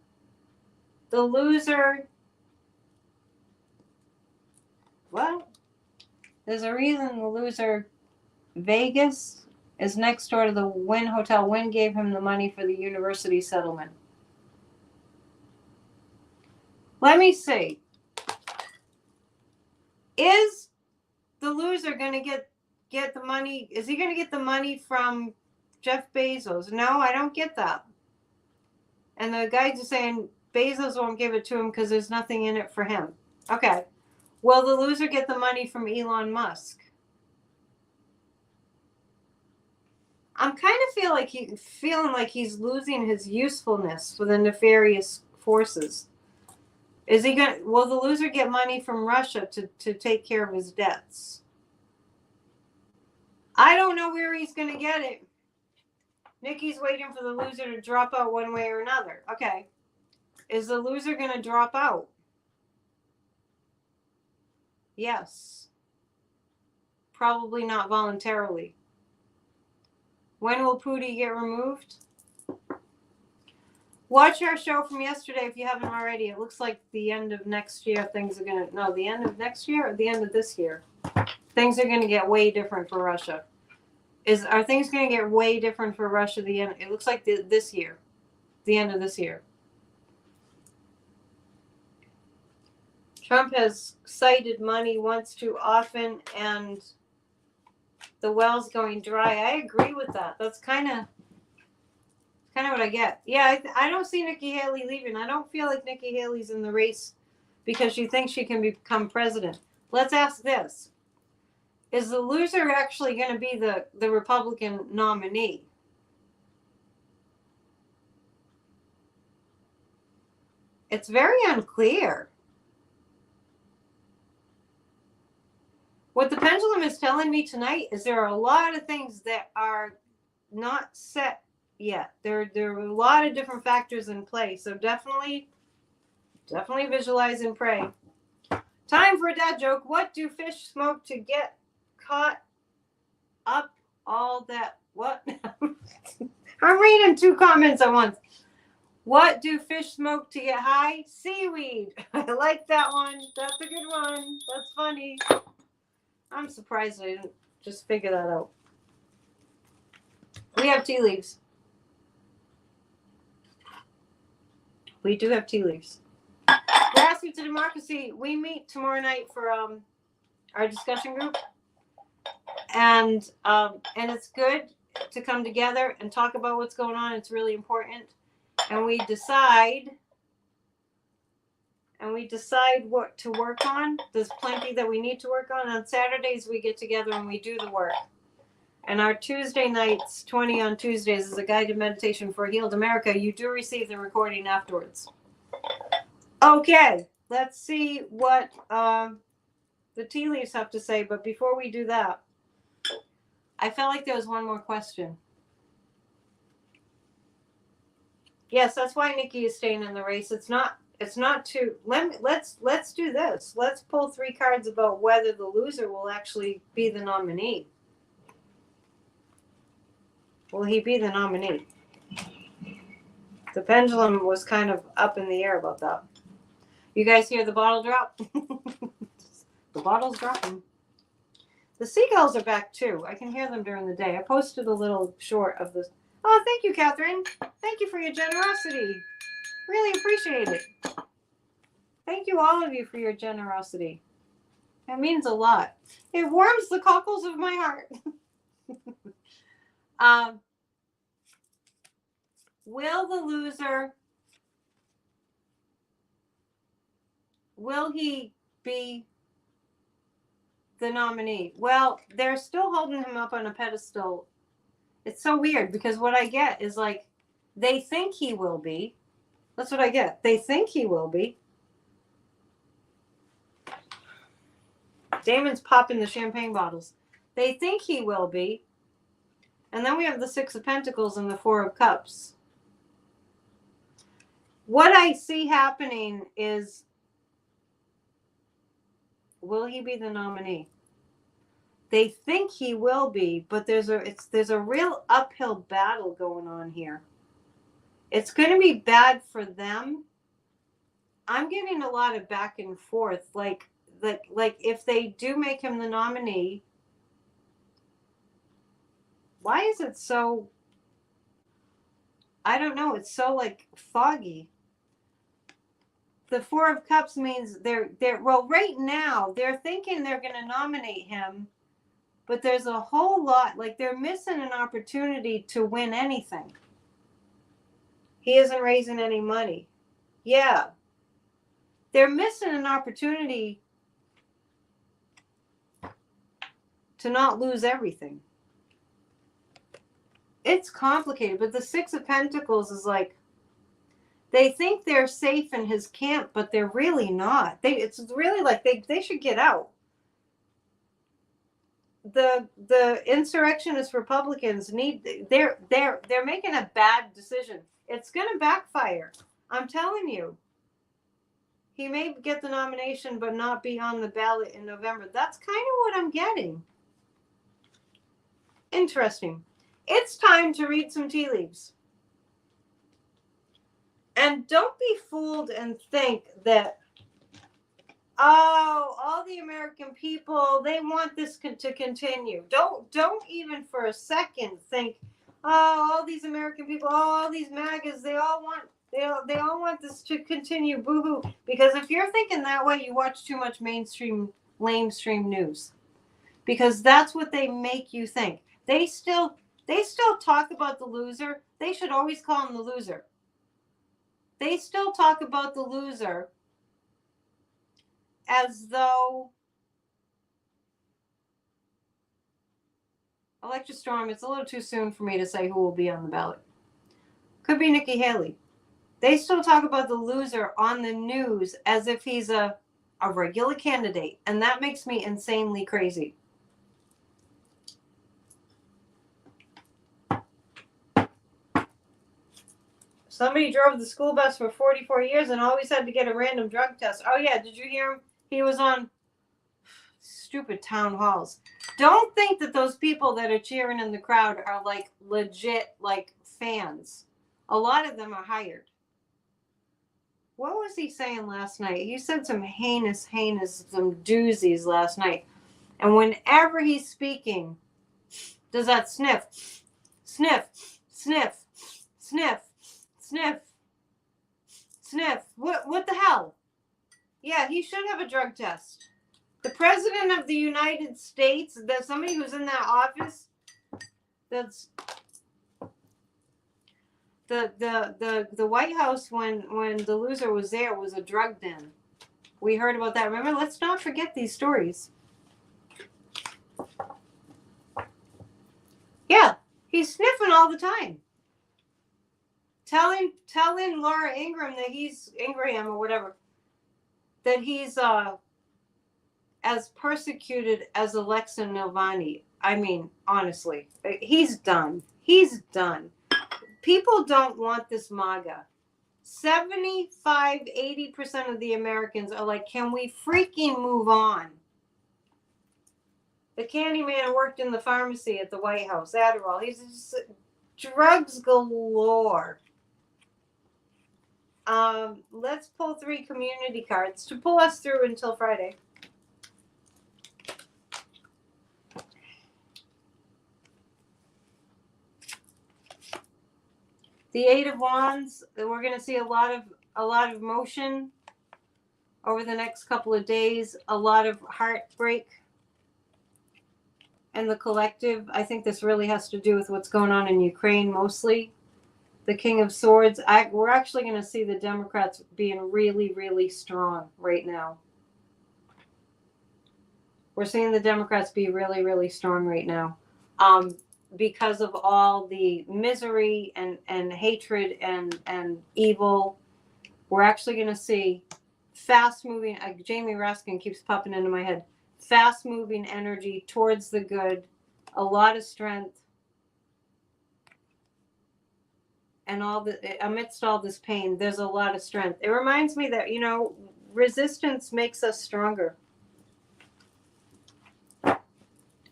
the loser. What? There's a reason the loser Vegas is next door to the Wynn Hotel. Wynn gave him the money for the university settlement. Let me see. Is the loser going to get the money? Is he going to get the money from Jeff Bezos? No, I don't get that. And the guys are saying Bezos won't give it to him because there's nothing in it for him. Okay. Will the loser get the money from Elon Musk? I'm kind of feeling like he's losing his usefulness for the nefarious forces. Will the loser get money from Russia to take care of his debts? I don't know where he's going to get it. Nikki's waiting for the loser to drop out one way or another. Okay. Is the loser going to drop out? Yes. Probably not voluntarily. When will Pootie get removed? Watch our show from yesterday if you haven't already. It looks like the end of next year things are going to... No, the end of next year or the end of this year? Things are going to get way different for Russia. Are things going to get way different for Russia? It looks like this year. The end of this year. Trump has cited money once too often and the well's going dry. I agree with that. That's kind of what I get. Yeah, I don't see Nikki Haley leaving. I don't feel like Nikki Haley's in the race because she thinks she can become president. Let's ask this. Is the loser actually going to be the Republican nominee? It's very unclear. What the pendulum is telling me tonight is there are a lot of things that are not set yet. There are a lot of different factors in play. So definitely visualize and pray. Time for a dad joke. What do fish smoke to get caught up all that? What? I'm reading 2 comments at once. What do fish smoke to get high? Seaweed. I like that one. That's a good one. That's funny. I'm surprised I didn't just figure that out. We have tea leaves. We do have tea leaves. Grassroots to Democracy. We meet tomorrow night for our discussion group, and it's good to come together and talk about what's going on. It's really important, and we decide what to work on. There's plenty that we need to work on. On Saturdays, we get together and we do the work. And our Tuesday nights, 20 on Tuesdays, is a guided meditation for a healed America. You do receive the recording afterwards. Okay, let's see what the tea leaves have to say. But before we do that, I felt like there was one more question. Yes, that's why Nikki is staying in the race. It's not too. Let's do this. Let's pull 3 cards about whether the loser will actually be the nominee. Will he be the nominee? The pendulum was kind of up in the air about that. You guys hear the bottle drop? The bottle's dropping. The seagulls are back too. I can hear them during the day. I posted a little short of this. Oh, thank you, Catherine. Thank you for your generosity. Really appreciate it. Thank you, all of you, for your generosity. It means a lot. It warms the cockles of my heart. Will the loser, will he be the nominee? Well, they're still holding him up on a pedestal. It's so weird because what I get is like, they think he will be. That's what I get. They think he will be. Damon's popping the champagne bottles. They think he will be. And then we have the Six of Pentacles and the Four of Cups. What I see happening is, will he be the nominee? They think he will be, but there's a real uphill battle going on here. It's going to be bad for them. I'm getting a lot of back and forth. Like if they do make him the nominee, why is it so, I don't know, it's so like foggy. The Four of Cups means they're well, right now they're thinking they're going to nominate him, but there's a whole lot, like they're missing an opportunity to win anything. He isn't raising any money. Yeah. They're missing an opportunity to not lose everything. It's complicated, but the Six of Pentacles is like, they think they're safe in his camp, but they're really not. It's really like they should get out. The insurrectionist Republicans they're making a bad decision. It's going to backfire. I'm telling you. He may get the nomination, but not be on the ballot in November. That's kind of what I'm getting. Interesting. It's time to read some tea leaves. And don't be fooled and think that, oh, all the American people, they want this to continue. Don't even for a second think, oh, all these American people, all these MAGAs, they all want this to continue. Boo-hoo. Because if you're thinking that way, you watch too much mainstream, lamestream news. Because that's what they make you think. They still talk about the loser. They should always call him the loser. They still talk about the loser as though Electra Storm, it's a little too soon for me to say who will be on the ballot. Could be Nikki Haley. They still talk about the loser on the news as if he's a regular candidate. And that makes me insanely crazy. Somebody drove the school bus for 44 years and always had to get a random drug test. Oh, yeah. Did you hear him? He was on stupid town halls. Don't think that those people that are cheering in the crowd are like legit, like fans. A lot of them are hired. What was he saying last night? He said some heinous, some doozies last night. And whenever he's speaking, does that sniff, sniff, sniff, sniff, sniff, sniff. What the hell? Yeah, he should have a drug test. The president of the United States, that somebody who's in that office, that's the White House when the loser was there was a drug den. We heard about that. Remember, let's not forget these stories. Yeah, he's sniffing all the time. Telling Laura Ingraham that he's Ingraham or whatever, that he's as persecuted as Alexa Navalny. I mean, honestly, he's done. He's done. People don't want this MAGA. 75-80% of the Americans are like, can we freaking move on? The candy man worked in the pharmacy at the White House. Adderall. He's just drugs galore. Let's pull 3 community cards to pull us through until Friday. The Eight of Wands, we're going to see a lot of motion over the next couple of days, a lot of heartbreak and the collective. I think this really has to do with what's going on in Ukraine mostly. The King of Swords, we're actually going to see the Democrats being really, really strong right now. We're seeing the Democrats be really, really strong right now. Because of all the misery and hatred and evil. We're actually going to see fast-moving, Jamie Raskin keeps popping into my head, fast-moving energy towards the good, a lot of strength, and amidst all this pain, there's a lot of strength. It reminds me that, resistance makes us stronger.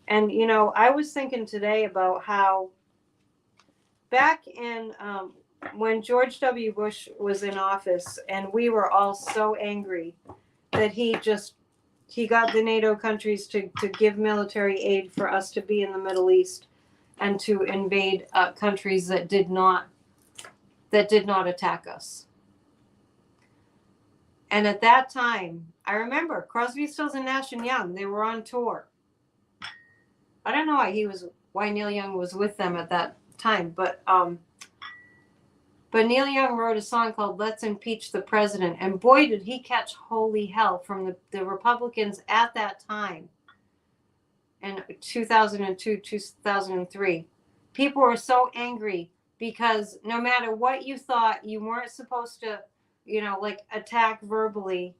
And, I was thinking today about how back in when George W. Bush was in office and we were all so angry that he got the NATO countries to give military aid for us to be in the Middle East and to invade countries that did not attack us. And at that time, I remember Crosby, Stills and Nash and Young, they were on tour. I don't know why Neil Young was with them at that time, but Neil Young wrote a song called Let's Impeach the President, and boy did he catch holy hell from the Republicans at that time in 2002, 2003. People were so angry because no matter what you thought, you weren't supposed to, attack verbally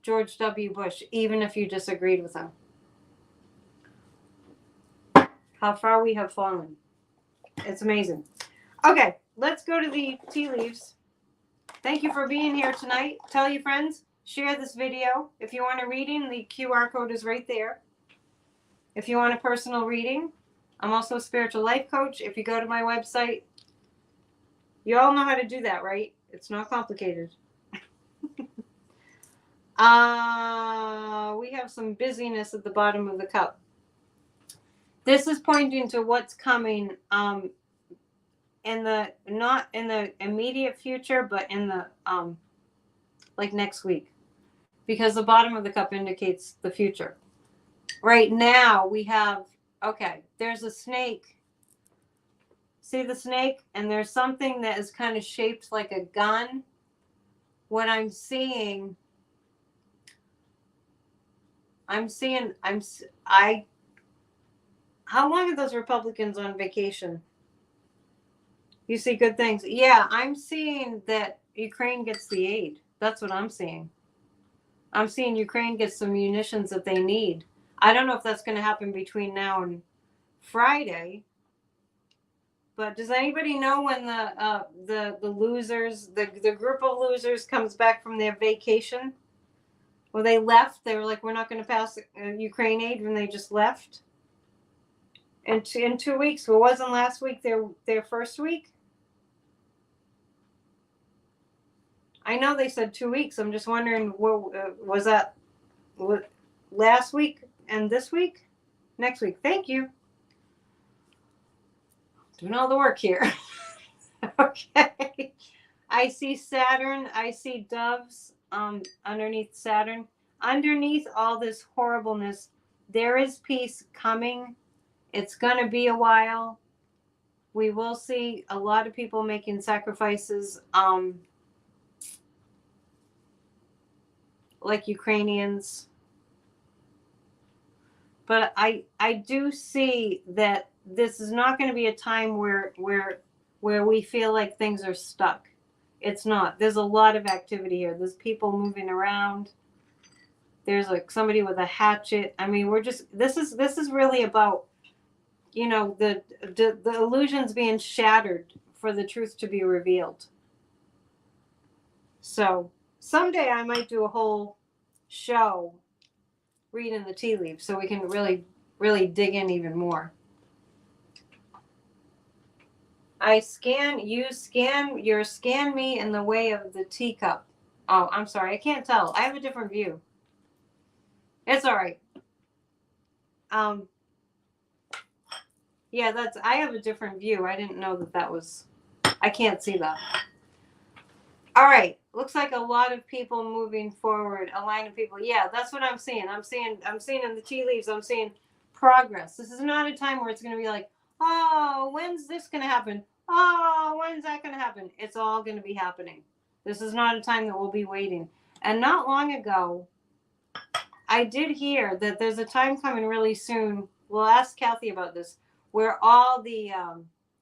George W. Bush, even if you disagreed with him. How far we have fallen. It's amazing. Okay, let's go to the tea leaves. Thank you for being here tonight. Tell your friends. Share this video. If you want a reading, the QR code is right there. If you want a personal reading, I'm also a spiritual life coach. If you go to my website, you all know how to do that, right? It's not complicated. We have some busyness at the bottom of the cup. This is pointing to what's coming not in the immediate future, but in the next week, because the bottom of the cup indicates the future. Right now we have, there's a snake. See the snake? And there's something that is kind of shaped like a gun. What I'm seeing, how long are those Republicans on vacation? You see good things. Yeah, I'm seeing that Ukraine gets the aid. That's what I'm seeing. I'm seeing Ukraine gets some munitions that they need. I don't know if that's going to happen between now and Friday. But does anybody know when the losers, the group of losers comes back from their vacation? Well, they left. They were like, we're not going to pass Ukraine aid, and they just left. And in 2 weeks, well, wasn't last week their first week? I know they said 2 weeks. I'm just wondering, what was that last week and this week? Next week. Thank you. Doing all the work here. Okay. I see Saturn. I see doves underneath Saturn. Underneath all this horribleness, there is peace coming. It's going to be a while. We will see a lot of people making sacrifices, like Ukrainians. But I do see that this is not going to be a time where we feel like things are stuck. It's not. There's a lot of activity here. There's people moving around. There's like somebody with a hatchet. I mean, this is really about, the illusions being shattered for the truth to be revealed. So someday I might do a whole show reading the tea leaves so we can really, really dig in even more. Scan me in the way of the teacup. Oh, I'm sorry. I can't tell. I have a different view. It's all right. Yeah, I have a different view. I didn't know that was I can't see that. All right. Looks like a lot of people moving forward. A line of people. Yeah, that's what I'm seeing. I'm seeing in the tea leaves. I'm seeing progress. This is not a time where it's going to be like, oh, when's this going to happen? Oh, when's that going to happen? It's all going to be happening. This is not a time that we'll be waiting. And not long ago, I did hear that there's a time coming really soon. We'll ask Kathy about this, where all the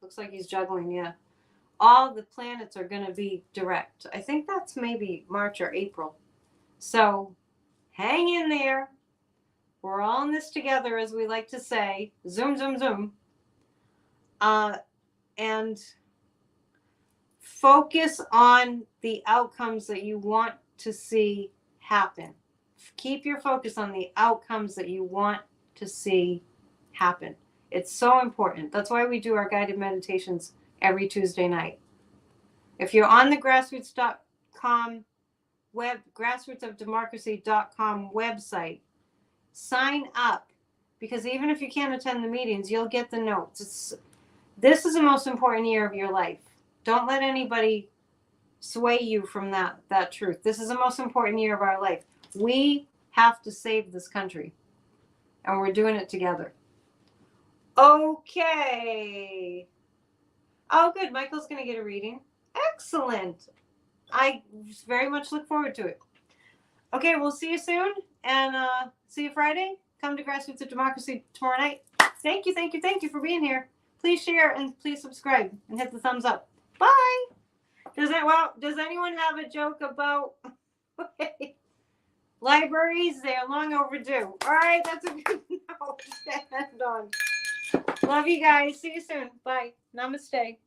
looks like he's juggling. Yeah. All the planets are going to be direct. I think that's maybe March or April. So hang in there. We're all in this together, as we like to say. Zoom, zoom, zoom. And focus on the outcomes that you want to see happen. Keep your focus on the outcomes that you want to see happen. It's so important. That's why we do our guided meditations every Tuesday night. If you're on the grassroots.com grassrootsofdemocracy.com website, sign up, because even if you can't attend the meetings, you'll get the notes. This is the most important year of your life. Don't let anybody sway you from that truth. This is the most important year of our life. We have to save this country, and we're doing it together. Okay. Oh, good. Michael's going to get a reading. Excellent. I very much look forward to it. Okay, we'll see you soon, and see you Friday. Come to Grassroots of Democracy tomorrow night. Thank you for being here. Please share and please subscribe and hit the thumbs up. Bye. Does anyone have a joke about libraries? They are long overdue. All right, that's a good note to end on. Love you guys. See you soon. Bye. Namaste.